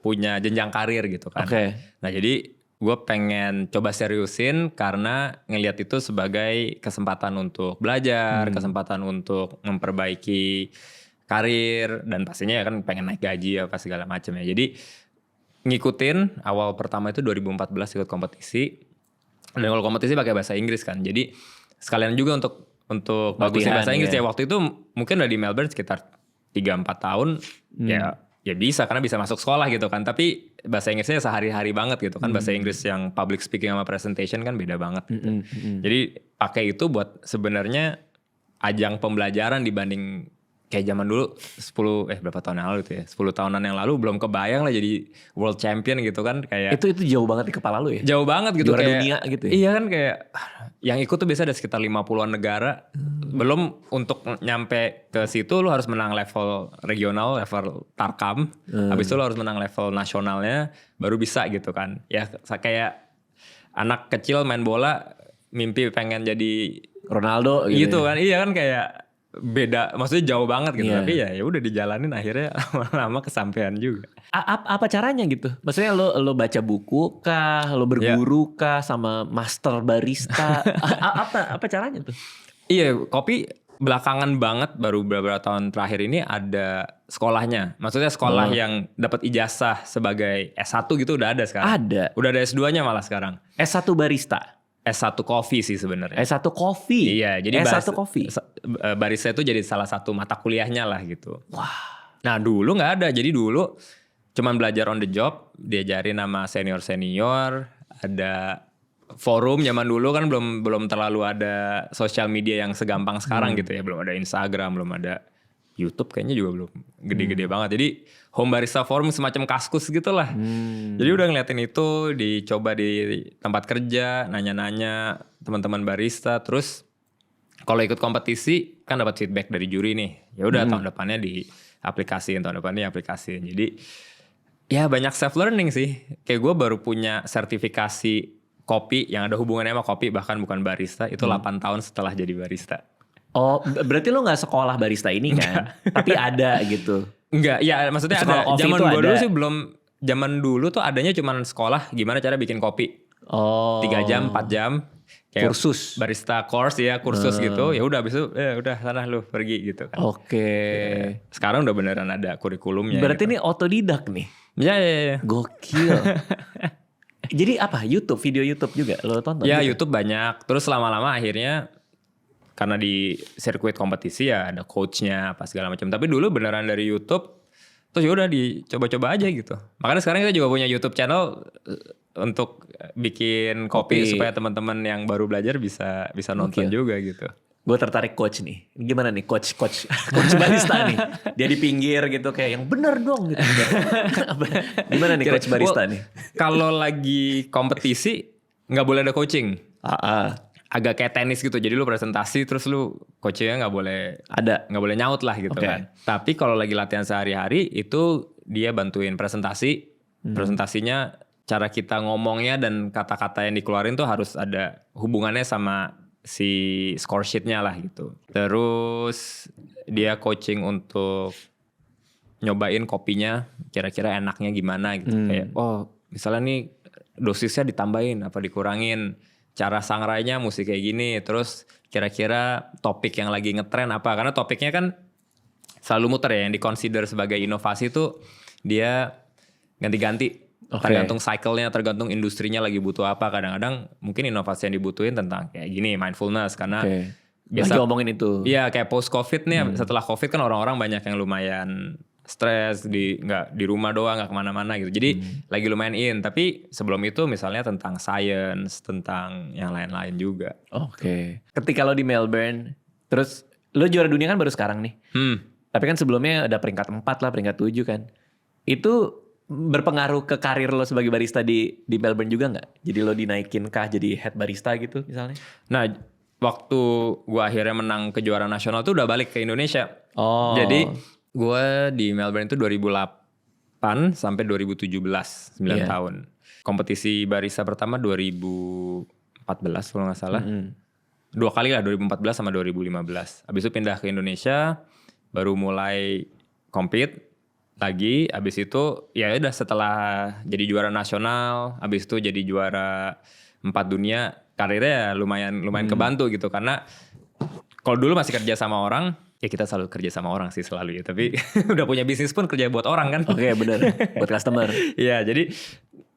punya jenjang karir gitu kan. Nah jadi gue pengen coba seriusin karena ngelihat itu sebagai kesempatan untuk belajar, kesempatan untuk memperbaiki karir, dan pastinya ya kan pengen naik gaji apa segala macam ya. Jadi ngikutin awal pertama itu 2014 ikut kompetisi, dan kalau kompetisi pakai bahasa Inggris kan. Jadi sekalian juga untuk bagusin bahasa Inggris ya. Waktu itu mungkin udah di Melbourne sekitar 3-4 tahun ya bisa karena bisa masuk sekolah gitu kan. Tapi bahasa Inggrisnya sehari-hari banget gitu kan. Bahasa Inggris yang public speaking sama presentation kan beda banget gitu. Jadi pakai itu buat sebenarnya ajang pembelajaran dibanding kayak zaman dulu berapa tahun yang lalu itu ya, 10 tahunan yang lalu belum kebayang lah jadi world champion gitu kan. Kayak itu jauh banget di kepala lu ya? Jauh banget gitu. Juara kayak dunia gitu ya? Iya kan, kayak yang ikut tuh biasa ada sekitar 50-an negara. Belum untuk nyampe ke situ lu harus menang level regional, level Tarkam. Habis itu lu harus menang level nasionalnya baru bisa gitu kan. Ya kayak anak kecil main bola mimpi pengen jadi Ronaldo gitu kan. Iya kan, kayak beda, maksudnya jauh banget gitu. Tapi ya udah dijalanin, akhirnya lama-lama kesampean juga. Apa caranya gitu? Maksudnya lo baca buku kah, lo berguru kah sama master barista? apa caranya tuh? Iya, kopi belakangan banget, baru beberapa tahun terakhir ini ada sekolahnya. Maksudnya sekolah yang dapat ijazah sebagai S1 gitu udah ada sekarang. Ada. Udah ada S2-nya malah sekarang. S1 barista. S1 kopi sih sebenarnya. S1 kopi. Iya, jadi S1 kopi. Barista itu jadi salah satu mata kuliahnya lah gitu. Wah. Nah, dulu nggak ada. Jadi dulu cuman belajar on the job, diajarin sama senior-senior, ada forum. Zaman dulu kan belum terlalu ada sosial media yang segampang sekarang gitu ya. Belum ada Instagram, belum ada YouTube, kayaknya juga belum gede-gede banget. Jadi home barista forum semacam Kaskus gitu lah. Jadi udah ngeliatin itu, dicoba di tempat kerja, nanya-nanya teman-teman barista. Terus kalau ikut kompetisi kan dapat feedback dari juri nih. Ya udah tahun depannya diaplikasiin, tahun depannya diaplikasiin. Jadi ya banyak self learning sih. Kayak gue baru punya sertifikasi kopi yang ada hubungannya sama kopi, bahkan bukan barista, itu 8 tahun setelah jadi barista. Oh, berarti lo gak sekolah barista ini kan? Tapi ada gitu. Enggak, ya maksudnya sekolah ada. Zaman gue dulu sih belum, zaman dulu tuh adanya cuman sekolah gimana cara bikin kopi. 3 jam, 4 jam. Kayak kursus. Barista course ya, kursus gitu. Ya udah abis itu udah sana lu pergi gitu kan. Oke. Ya, sekarang udah beneran ada kurikulumnya. Berarti gitu. ini otodidak nih? Ya. Gokil. Jadi apa? YouTube, video YouTube juga lo tonton? Ya gitu? YouTube banyak. Terus lama-lama akhirnya karena di sirkuit kompetisi ya ada coachnya apa segala macam. Tapi dulu beneran dari YouTube, terus ya udah dicoba-coba aja gitu. Makanya sekarang kita juga punya YouTube channel untuk bikin kopi supaya teman-teman yang baru belajar bisa nonton juga gitu. Gue tertarik coach nih. Gimana nih coach barista nih? Dia di pinggir gitu kayak yang bener dong gitu. Gimana nih coach barista nih? Kalau lagi kompetisi nggak boleh ada coaching. Agak kayak tenis gitu. Jadi lu presentasi terus lu coachnya nggak boleh nyaut lah gitu kan. Tapi kalau lagi latihan sehari-hari itu dia bantuin presentasi. Presentasinya cara kita ngomongnya dan kata-kata yang dikeluarin tuh harus ada hubungannya sama si score sheet-nya lah gitu. Terus dia coaching untuk nyobain kopinya kira-kira enaknya gimana gitu. Kayak misalnya nih dosisnya ditambahin apa dikurangin. Cara sangrainya mesti kayak gini. Terus kira-kira topik yang lagi ngetren apa. Karena topiknya kan selalu muter ya. Yang di-consider sebagai inovasi tuh dia ganti-ganti. Tergantung cycle-nya, tergantung industrinya lagi butuh apa. Kadang-kadang mungkin inovasi yang dibutuhin tentang kayak gini, mindfulness. Karena biasa ngomongin itu. Iya kayak post-covid nih. Setelah covid kan orang-orang banyak yang lumayan stres, nggak di rumah doang, nggak kemana-mana gitu. Jadi lagi lumayan tapi sebelum itu misalnya tentang science, tentang yang lain-lain juga. Ketika lo di Melbourne, terus lo juara dunia kan baru sekarang nih. Tapi kan sebelumnya ada peringkat 4 lah, peringkat 7 kan. Itu berpengaruh ke karir lo sebagai barista di Melbourne juga nggak? Jadi lo dinaikin kah jadi head barista gitu misalnya? Nah, waktu gue akhirnya menang kejuaraan nasional tuh udah balik ke Indonesia. Jadi gue di Melbourne itu 2008 sampai 2017, 9 tahun. Kompetisi barista pertama 2014 kalau nggak salah. 2 kali lah, 2014 sama 2015. Abis itu pindah ke Indonesia, baru mulai compete lagi. Abis itu ya udah setelah jadi juara nasional, abis itu jadi juara 4 dunia, karirnya lumayan kebantu gitu. Karena kalau dulu masih kerja sama orang, ya kita selalu kerja sama orang sih selalu ya. Tapi udah punya bisnis pun kerja buat orang kan. Bener. Buat customer. Iya, jadi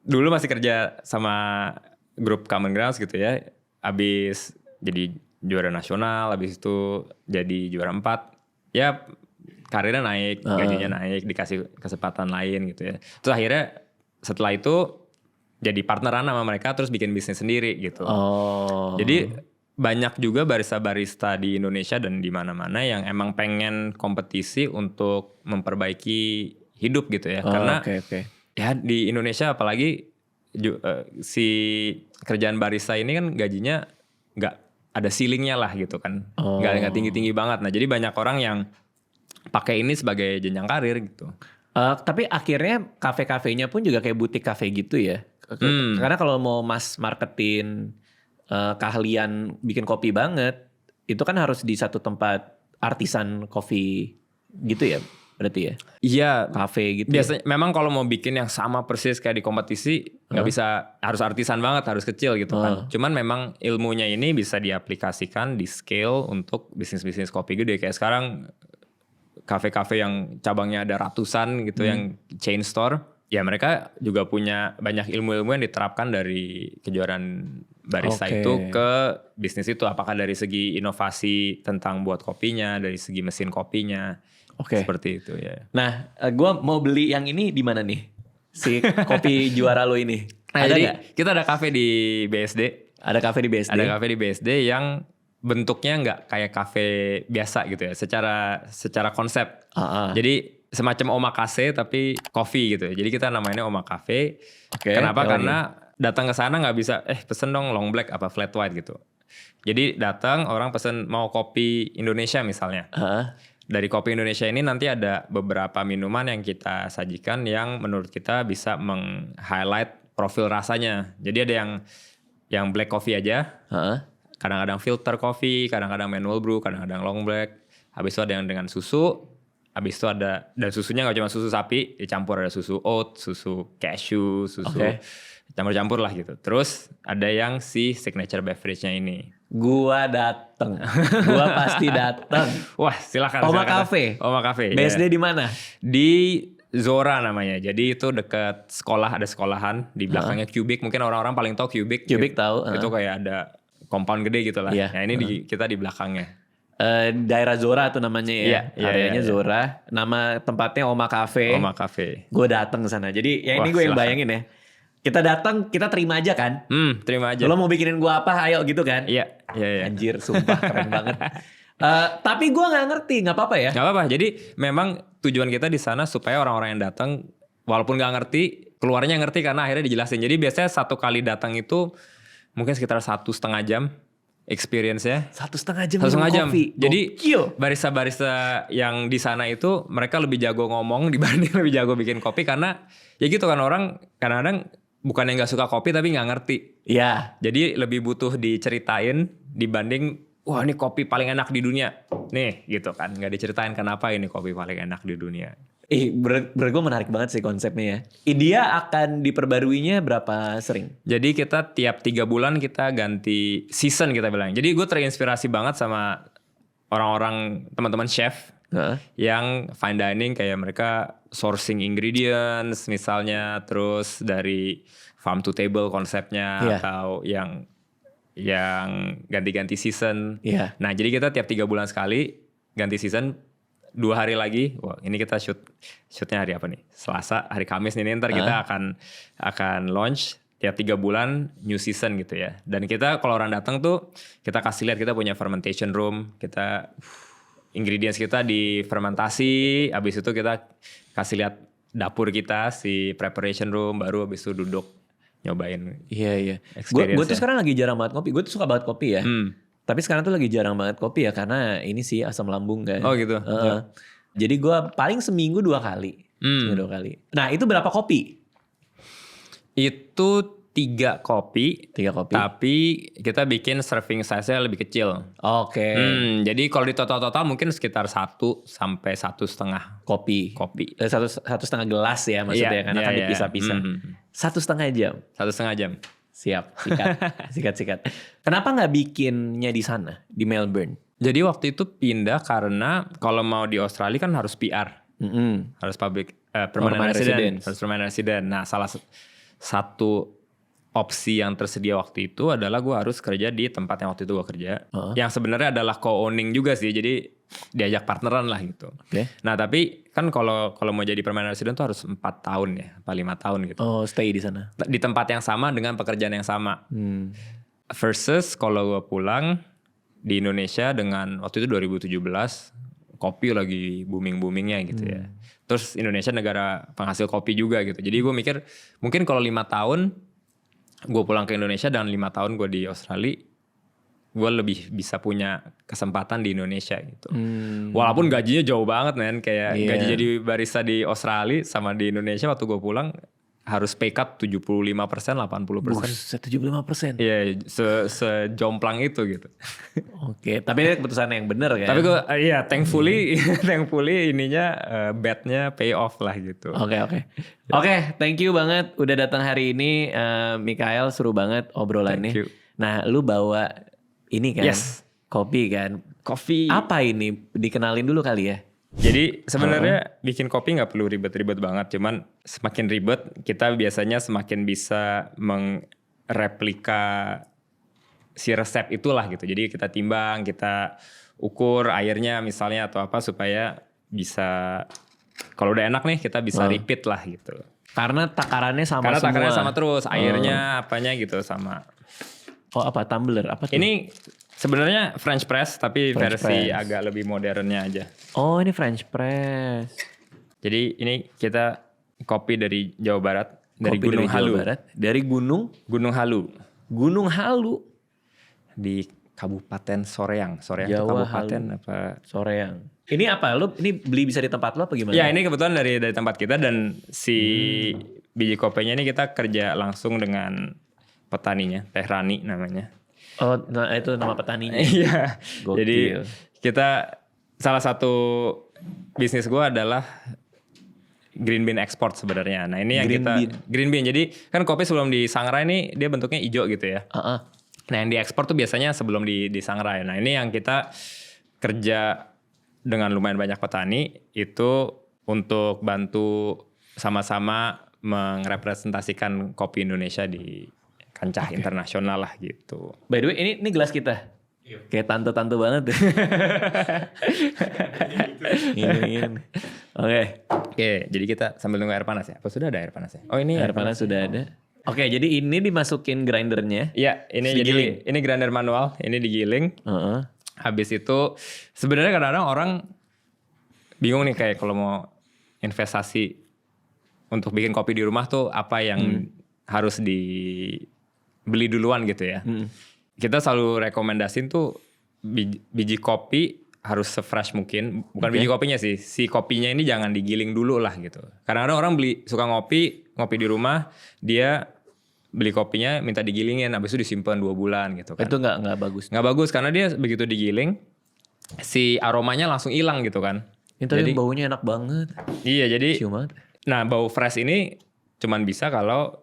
dulu masih kerja sama grup Common Grounds gitu ya. Abis jadi juara nasional, abis itu jadi juara 4. Ya karirnya naik, gajinya naik, dikasih kesempatan lain gitu ya. Terus akhirnya setelah itu jadi partneran sama mereka, terus bikin bisnis sendiri gitu. Jadi banyak juga barista-barista di Indonesia dan di mana-mana yang emang pengen kompetisi untuk memperbaiki hidup gitu ya. Karena ya di Indonesia apalagi si kerjaan barista ini kan gajinya nggak ada ceilingnya lah gitu kan. Nggak tinggi-tinggi banget. Nah jadi banyak orang yang pakai ini sebagai jenjang karir gitu. Tapi akhirnya kafe-kafenya pun juga kayak butik kafe gitu ya. Karena kalau mau mass marketin keahlian bikin kopi banget, itu kan harus di satu tempat artisan coffee gitu ya berarti ya? Iya. Cafe gitu. Biasanya memang kalau mau bikin yang sama persis kayak di kompetisi nggak bisa, harus artisan banget, harus kecil gitu kan. Cuman memang ilmunya ini bisa diaplikasikan di scale untuk bisnis-bisnis kopi gede. Kayak sekarang kafe-kafe yang cabangnya ada ratusan gitu, yang chain store, ya mereka juga punya banyak ilmu-ilmu yang diterapkan dari kejuaraan barista itu ke bisnis itu. Apakah dari segi inovasi tentang buat kopinya, dari segi mesin kopinya. Seperti itu ya. Nah, gue mau beli yang ini di mana nih? Si kopi juara lo ini. Nah, ada jadi nggak? kita ada kafe di BSD. Ada kafe di BSD. Ada kafe di BSD yang bentuknya nggak kayak kafe biasa gitu ya. Secara konsep. Jadi semacam omakase tapi coffee gitu ya. Jadi kita namanya omakase. Kenapa? Karena datang ke sana nggak bisa pesen dong long black apa flat white gitu. Jadi datang orang pesen mau kopi Indonesia misalnya. Dari kopi Indonesia ini nanti ada beberapa minuman yang kita sajikan yang menurut kita bisa meng-highlight profil rasanya. Jadi ada yang black coffee aja, kadang-kadang filter coffee, kadang-kadang manual brew, kadang-kadang long black. Habis itu ada yang dengan susu, habis itu ada, dan susunya nggak cuma susu sapi, dicampur ada susu oat, susu cashew, susu campur-campur lah gitu. Terus ada yang si signature beverage-nya ini. Gua dateng. Gua pasti dateng. Wah, silakan. Omakase. Omakase. BSD di mana? Di Zora namanya. Jadi itu dekat sekolah, ada sekolahan di belakangnya Cubic. Mungkin orang-orang paling tahu Cubic. Cubic tahu. Itu kayak ada compound gede gitu lah. Nah, ini kita di belakangnya. Daerah Zora tuh namanya ya. Areanya Zora. Nama tempatnya Omakase. Omakase. Gue dateng ke sana. Jadi ini gue yang bayangin ya. Kita datang, kita terima aja kan? Terima aja. Lo mau bikinin gue apa? Ayo gitu kan? Iya. Anjir, sumpah keren banget. Tapi gue nggak ngerti, nggak apa-apa ya? Nggak apa-apa. Jadi memang tujuan kita di sana supaya orang-orang yang datang, walaupun nggak ngerti, keluarnya ngerti karena akhirnya dijelasin. Jadi biasanya satu kali datang itu mungkin sekitar 1,5 jam experience-nya. 1,5 jam. 1,5 jam. Kopi. Jadi Gokil. barista-barista yang di sana itu mereka lebih jago ngomong dibanding lebih jago bikin kopi karena ya gitu kan, orang kadang-kadang bukan yang nggak suka kopi tapi nggak ngerti. Iya. Jadi lebih butuh diceritain dibanding wah ini kopi paling enak di dunia. Nih gitu kan, nggak diceritain kenapa ini kopi paling enak di dunia. Gue menarik banget sih konsepnya ya. Dia akan diperbaruinya berapa sering? Jadi kita tiap 3 bulan kita ganti season kita bilang. Jadi gue terinspirasi banget sama orang-orang teman-teman chef yang fine dining, kayak mereka sourcing ingredients misalnya, terus dari farm to table konsepnya, atau yang ganti-ganti season. Nah jadi kita tiap 3 bulan sekali ganti season. 2 hari lagi, wah ini kita shootnya hari apa nih? Selasa, hari Kamis nih, ntar kita akan launch tiap 3 bulan new season gitu ya. Dan kita kalau orang datang tuh kita kasih lihat kita punya fermentation room, kita ingredients kita di fermentasi, habis itu kita kasih lihat dapur kita, si preparation room, baru habis itu duduk nyobain. Iya. Gue tuh sekarang lagi jarang banget kopi. Gue tuh suka banget kopi ya. Tapi sekarang tuh lagi jarang banget kopi ya karena ini sih asam lambung kan. Oh gitu. Jadi gue paling seminggu 2 kali. Nah itu berapa kopi? Itu 3 kopi. 3 kopi. Tapi kita bikin serving size-nya lebih kecil. Jadi kalau di total mungkin sekitar 1 sampai 1,5 kopi. 1,5 gelas ya maksudnya, karena kan dipisah-pisah. 1,5 jam. 1,5 jam. Siap, sikat. Kenapa nggak bikinnya di sana, di Melbourne? Jadi waktu itu pindah karena kalau mau di Australia kan harus PR. Harus permanent resident. Harus permanent resident. Nah salah satu opsi yang tersedia waktu itu adalah gue harus kerja di tempat yang waktu itu gue kerja. Yang sebenarnya adalah co-owning juga sih. Jadi diajak partneran lah gitu. Nah tapi kan kalau mau jadi permanent resident tuh harus 4 tahun ya. Apa 5 tahun gitu. Oh stay di sana. Di tempat yang sama dengan pekerjaan yang sama. Versus kalau gue pulang di Indonesia dengan waktu itu 2017. Kopi lagi booming-boomingnya gitu ya. Terus Indonesia negara penghasil kopi juga gitu. Jadi gue mikir mungkin kalau 5 tahun gue pulang ke Indonesia dan 5 tahun gue di Australia, gue lebih bisa punya kesempatan di Indonesia gitu. Walaupun gajinya jauh banget men. Kayak gaji jadi barista di Australia sama di Indonesia waktu gue pulang harus pay cut 75%, 80%. 75%. Iya, sejomplang itu gitu. Oke, tapi ini keputusan yang benar kan? Tapi gue, iya, thankfully ininya bet-nya pay off lah gitu. Oke, thank you banget udah datang hari ini, Mikael, seru banget obrolannya. Thank you. Nah, lu bawa ini kan, kopi kan? Kopi. Apa ini? Dikenalin dulu kali ya. Jadi sebenarnya bikin kopi nggak perlu ribet-ribet banget, cuman semakin ribet kita biasanya semakin bisa mengreplika si resep itulah gitu. Jadi kita timbang, kita ukur airnya misalnya atau apa supaya bisa, kalau udah enak nih kita bisa repeat lah gitu. Karena takarannya sama semua. Karena takarannya sama terus, airnya apanya gitu sama. Oh apa, tumbler apa tuh? Ini sebenarnya French press tapi versi agak lebih modernnya aja. Oh ini French press. Jadi ini kita kopi dari Jawa Barat, dari Gunung Halu. Dari Gunung Halu. Gunung Halu di Kabupaten Soreang. Soreang Jawa itu kabupaten Halu. apa? Soreang. Ini apa? Lu ini beli bisa di tempat lu apa gimana? Ya ini kebetulan dari tempat kita, dan si biji kopinya ini kita kerja langsung dengan petaninya, Teh Rani namanya. Oh, nah itu nama petaninya. Iya. Jadi kita salah satu bisnis gue adalah green bean export sebenarnya. Nah ini yang green bean. Jadi kan kopi sebelum disangrai ini dia bentuknya hijau gitu ya. Nah yang diekspor tuh biasanya sebelum disangrai. Nah ini yang kita kerja dengan lumayan banyak petani itu untuk bantu sama-sama merepresentasikan kopi Indonesia di kancah internasional lah gitu. By the way, ini gelas kita. Kayak tante-tante banget deh. Ini. Oke, jadi kita sambil nunggu air panas ya. Apa sudah ada air panas ya? Oh ini air panas sudah ada. Oke, jadi ini dimasukin grindernya. Iya, ini grinder manual, ini digiling. Habis itu sebenarnya kadang-kadang orang bingung nih kayak kalau mau investasi untuk bikin kopi di rumah tuh apa yang harus dibeli duluan gitu ya. Kita selalu rekomendasiin tuh biji kopi harus se-fresh mungkin. Bukan biji kopinya sih, si kopinya ini jangan digiling dulu lah gitu. Kadang-kadang orang suka ngopi di rumah, dia beli kopinya minta digilingin, habis itu disimpan 2 bulan gitu kan. Itu nggak bagus. Nggak bagus karena dia begitu digiling, si aromanya langsung hilang gitu kan. Jadi baunya enak banget. Iya jadi. Cium banget. Nah bau fresh ini cuman bisa kalau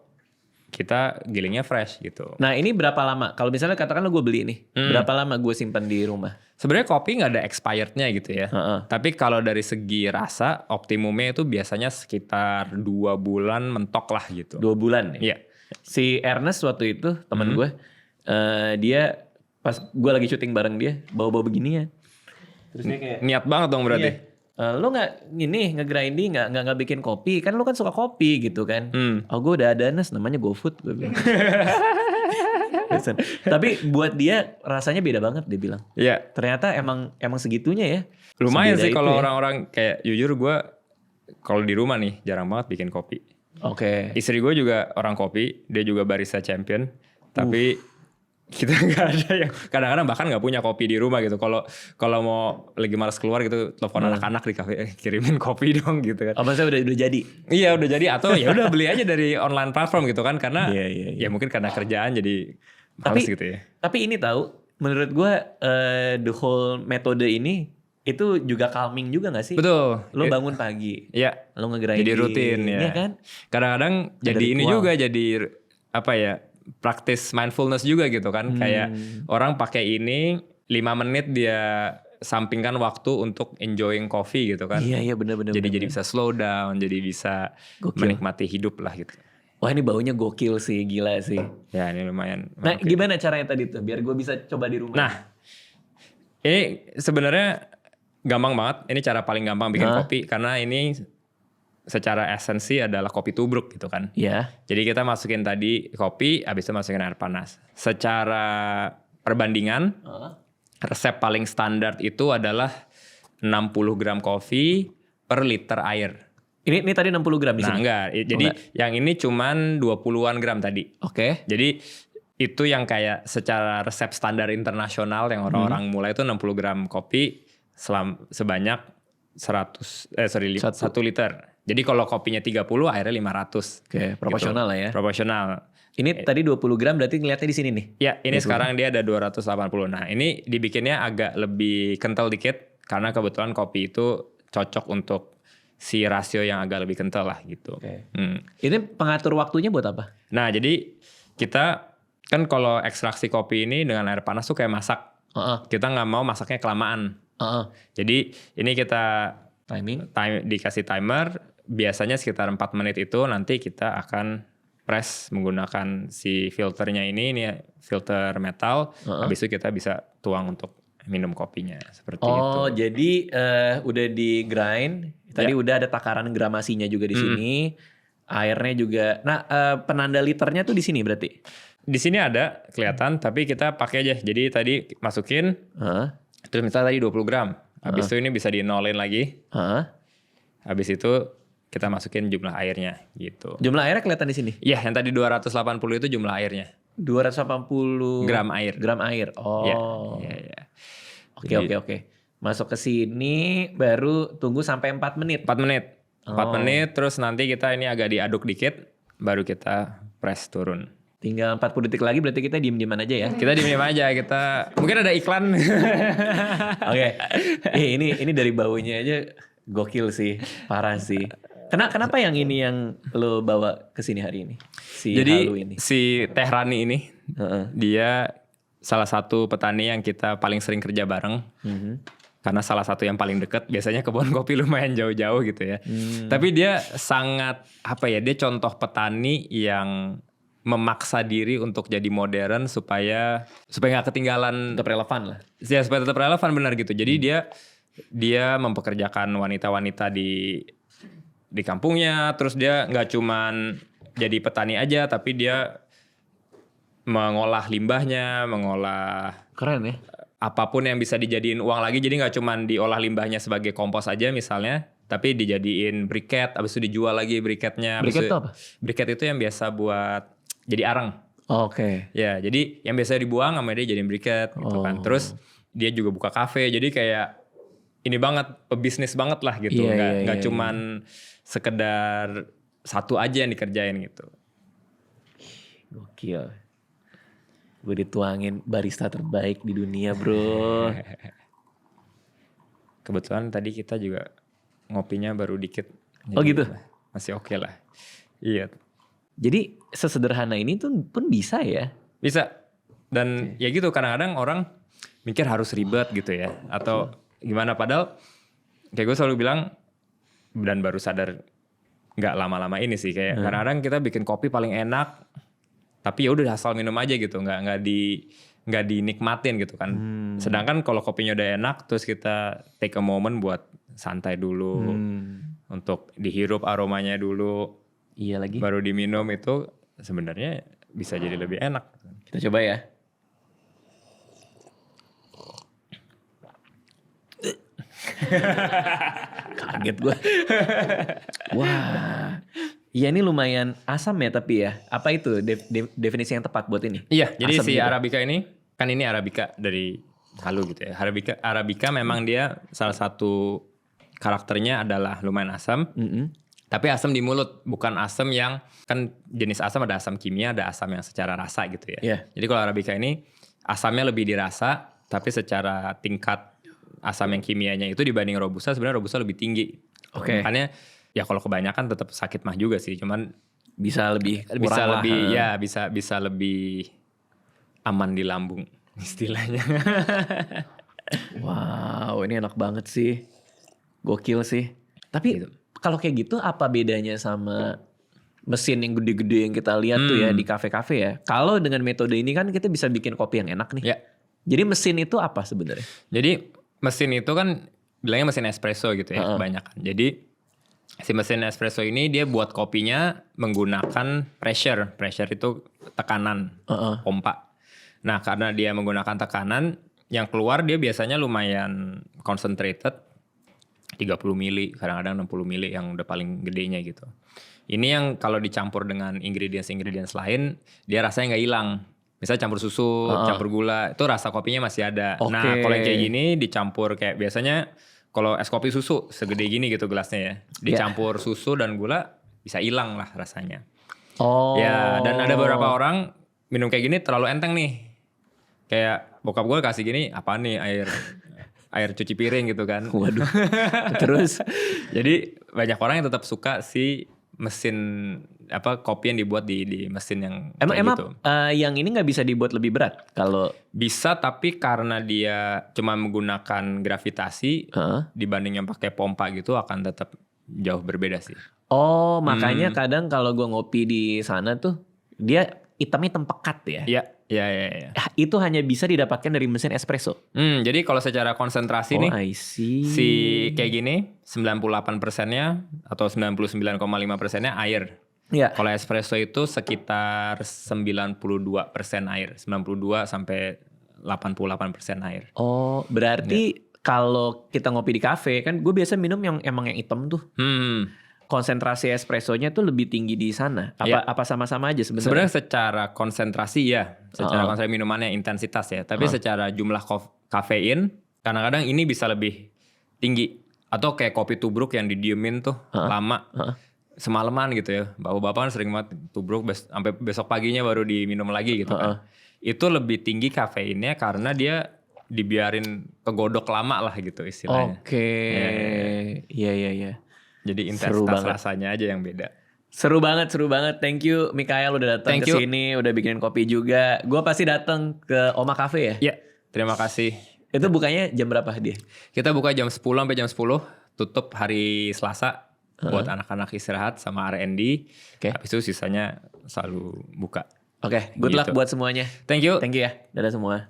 kita gilingnya fresh gitu. Nah ini berapa lama? Kalau misalnya katakanlah gue beli nih, berapa lama gue simpan di rumah? Sebenarnya kopi nggak ada expirednya gitu ya. Tapi kalau dari segi rasa, optimumnya itu biasanya sekitar 2 bulan mentok lah gitu. 2 bulan nih? Iya. Si Ernest waktu itu teman gue, dia pas gue lagi syuting bareng dia, bawa-bawa beginian. Terus dia kayak niat banget dong berarti. Iya. Lo nggak nge-grinding, nggak bikin kopi, kan lo kan suka kopi gitu kan? Oh gue udah ada Nes, namanya GoFood gue bilang. Tapi buat dia rasanya beda banget dia bilang. Iya. Ternyata emang segitunya ya. Lumayan sih kalau orang-orang kayak jujur gue kalau di rumah nih jarang banget bikin kopi. Oke. Istri gue juga orang kopi, dia juga barista champion, tapi kita nggak ada yang kadang-kadang bahkan nggak punya kopi di rumah gitu. Kalau mau lagi malas keluar gitu, telepon anak-anak di kafe, kirimin kopi dong gitu kan. Apa sih udah jadi? Iya udah jadi, atau ya udah beli aja dari online platform gitu kan, karena ya mungkin karena kerjaan jadi males gitu ya. Tapi ini tahu, menurut gue the whole metode ini itu juga calming juga gak sih? Betul. Lo bangun pagi, ya lo nge-grinding. Jadi rutin ya. Kan? Kadang-kadang jadi ini juga jadi apa ya? Praktis mindfulness juga gitu kan. Kayak orang pakai ini 5 menit dia sampingkan waktu untuk enjoying coffee gitu kan. Iya benar-benar. Jadi bisa slow down, jadi bisa menikmati hidup lah gitu. Wah ini baunya gokil sih, gila sih. Ya ini lumayan. Nah gimana caranya tadi tuh biar gue bisa coba di rumah? Nah ini sebenarnya gampang banget. Ini cara paling gampang bikin kopi karena ini secara esensi adalah kopi tubruk gitu kan. Iya. Jadi kita masukin tadi kopi, habis itu masukin air panas. Secara perbandingan, resep paling standar itu adalah 60 gram kopi per liter air. Ini tadi 60 gram di sini? Nah enggak, jadi yang ini cuman 20-an gram tadi. Oke. Jadi itu yang kayak secara resep standar internasional yang orang-orang mulai itu 60 gram kopi sebanyak 1 liter. Jadi kalau kopinya 30, airnya 500. Oke, proporsional gitu. lah ya. Proporsional. Ini tadi 20 gram berarti ngeliatnya di sini nih? Ya, ini sekarang dia ada 280. Nah, ini dibikinnya agak lebih kental dikit. Karena kebetulan kopi itu cocok untuk si rasio yang agak lebih kental lah gitu. Oke. Ini pengatur waktunya buat apa? Nah, jadi kita kan kalau ekstraksi kopi ini dengan air panas tuh kayak masak. Kita nggak mau masaknya kelamaan. Jadi ini kita dikasih timer. Biasanya sekitar 4 menit itu nanti kita akan press menggunakan si filternya ini filter metal. Habis itu kita bisa tuang untuk minum kopinya seperti itu. Oh, jadi udah di grind. Tadi udah ada takaran gramasinya juga di sini. Airnya juga. Nah, penanda liternya tuh di sini berarti. Di sini ada kelihatan, tapi kita pakai aja. Jadi tadi masukin. Terus misalnya tadi 20 gram. Habis itu ini bisa di nolin lagi. Habis itu kita masukin jumlah airnya gitu. Jumlah airnya kelihatan di sini? Iya, yang tadi 280 itu jumlah airnya. 280 gram air. Gram air. Oh. Iya. Oke. Masuk ke sini baru tunggu sampai 4 menit. 4 menit. 4 menit terus nanti kita ini agak diaduk dikit baru kita press turun. Tinggal 40 detik lagi berarti kita diem-dieman aja ya. Kita diem-diem aja, kita mungkin ada iklan. Oke. Ini dari baunya aja gokil sih, parah sih. Kenapa yang ini yang lo bawa ke sini hari ini? Jadi Halu ini. si Teh Rani ini dia salah satu petani yang kita paling sering kerja bareng. Karena salah satu yang paling deket, biasanya kebun kopi lumayan jauh-jauh gitu ya. Tapi dia sangat dia contoh petani yang memaksa diri untuk jadi modern supaya nggak ketinggalan, tetap relevan lah. Ya, supaya tetap relevan benar gitu. Jadi dia mempekerjakan wanita-wanita di kampungnya, terus dia nggak cuman jadi petani aja, tapi dia mengolah limbahnya, mengolah keren ya. Apapun yang bisa dijadiin uang lagi. Jadi nggak cuman diolah limbahnya sebagai kompos aja misalnya, tapi dijadiin briket, abis itu dijual lagi briketnya. Briket itu apa? Briket itu yang biasa buat jadi arang. Oke. Ya, jadi yang biasa dibuang sama dia jadiin briket gitu kan. Terus dia juga buka kafe, jadi kayak ini banget, pebisnis banget lah gitu. Nggak cuman sekedar satu aja yang dikerjain gitu. Gokil. Gue dituangin barista terbaik di dunia, bro. Kebetulan tadi kita juga ngopinya baru dikit. Oh gitu? Masih oke lah. Iya. Jadi sesederhana ini tuh pun bisa ya? Bisa. Dan ya gitu, kadang-kadang orang mikir harus ribet gitu ya. Atau gimana, padahal kayak gue selalu bilang, dan baru sadar gak lama-lama ini sih, kayak kadang-kadang kita bikin kopi paling enak, tapi ya udah asal minum aja gitu, nggak dinikmatin gitu kan. Sedangkan kalau kopinya udah enak, terus kita take a moment buat santai dulu, untuk dihirup aromanya dulu, iya lagi, baru diminum, itu sebenarnya bisa jadi lebih enak. Kita coba ya. Kaget gue. Wah. Iya, ini lumayan asam ya, tapi ya. Apa itu definisi yang tepat buat ini? Iya, jadi asam si juga. Arabica ini, kan ini Arabica dari Halu gitu ya. Arabica memang dia salah satu karakternya adalah lumayan asam. Tapi asam di mulut, bukan asam yang, kan jenis asam ada asam kimia, ada asam yang secara rasa gitu ya. Yeah. Jadi kalau Arabica ini asamnya lebih dirasa, tapi secara tingkat asam yang kimianya itu dibanding Robusta, sebenarnya Robusta lebih tinggi. Oke. Makanya ya kalau kebanyakan tetap sakit mah juga sih, cuman bisa lebih aman di lambung istilahnya. Wow, ini enak banget sih. Gokil sih. Tapi gitu. Kalau kayak gitu apa bedanya sama mesin yang gede-gede yang kita lihat tuh ya di kafe-kafe ya? Kalau dengan metode ini kan kita bisa bikin kopi yang enak nih. Ya. Jadi mesin itu apa sebenarnya? Jadi mesin itu kan bilangnya mesin espresso gitu ya kebanyakan. Jadi si mesin espresso ini dia buat kopinya menggunakan pressure. Pressure itu tekanan, pompa. Nah, karena dia menggunakan tekanan, yang keluar dia biasanya lumayan concentrated. 30 mili, kadang-kadang 60 mili yang udah paling gedenya gitu. Ini yang kalau dicampur dengan ingredients lain, dia rasanya nggak hilang. Misalnya campur susu, campur gula, itu rasa kopinya masih ada. Okay. Nah, kalau yang kayak gini dicampur kayak biasanya kalau es kopi susu segede gini gitu gelasnya ya. Dicampur susu dan gula bisa hilang lah rasanya. Oh. Ya, dan ada beberapa orang minum kayak gini terlalu enteng nih. Kayak bokap gue kasih gini, apa nih air cuci piring gitu kan. Waduh. Terus jadi banyak orang yang tetap suka si mesin kopi yang dibuat di mesin yang emang gitu. Yang ini nggak bisa dibuat lebih berat kalau bisa, tapi karena dia cuma menggunakan gravitasi dibanding yang pakai pompa gitu akan tetap jauh berbeda sih. Oh, makanya kadang kalau gue ngopi di sana tuh dia hitam pekat ya. Iya. Itu hanya bisa didapatkan dari mesin espresso. Jadi kalau secara konsentrasi nih, I see. si kayak gini 98%-nya atau 99,5%-nya air. Iya. Kalau espresso itu sekitar 92% air, 92 sampai 88% air. Oh, berarti kalau kita ngopi di kafe kan gue biasa minum yang emang yang hitam tuh. Konsentrasi espressonya tuh lebih tinggi di sana. Apa sama-sama aja sebenarnya? Sebenarnya secara konsentrasi secara konsentrasi minumannya intensitas ya. Tapi secara jumlah kafein kadang-kadang ini bisa lebih tinggi. Atau kayak kopi tubruk yang didiemin tuh lama. Semalaman gitu ya. Bapak-bapak sering banget tubruk sampai besok paginya baru diminum lagi gitu kan. Itu lebih tinggi kafeinnya karena dia dibiarin kegodok lama lah gitu istilahnya. Oke. Iya. Jadi intensitas rasanya aja yang beda. Seru banget. Thank you Mikael udah datang ke sini, udah bikinin kopi juga. Gue pasti datang ke Oma Cafe ya? Iya, terima kasih. Itu bukanya jam berapa dia? Kita buka jam 10 sampai jam 10, tutup hari Selasa buat anak-anak istirahat sama R&D. Habis itu sisanya selalu buka. Oke, good luck buat semuanya. Thank you ya. Dadah semua.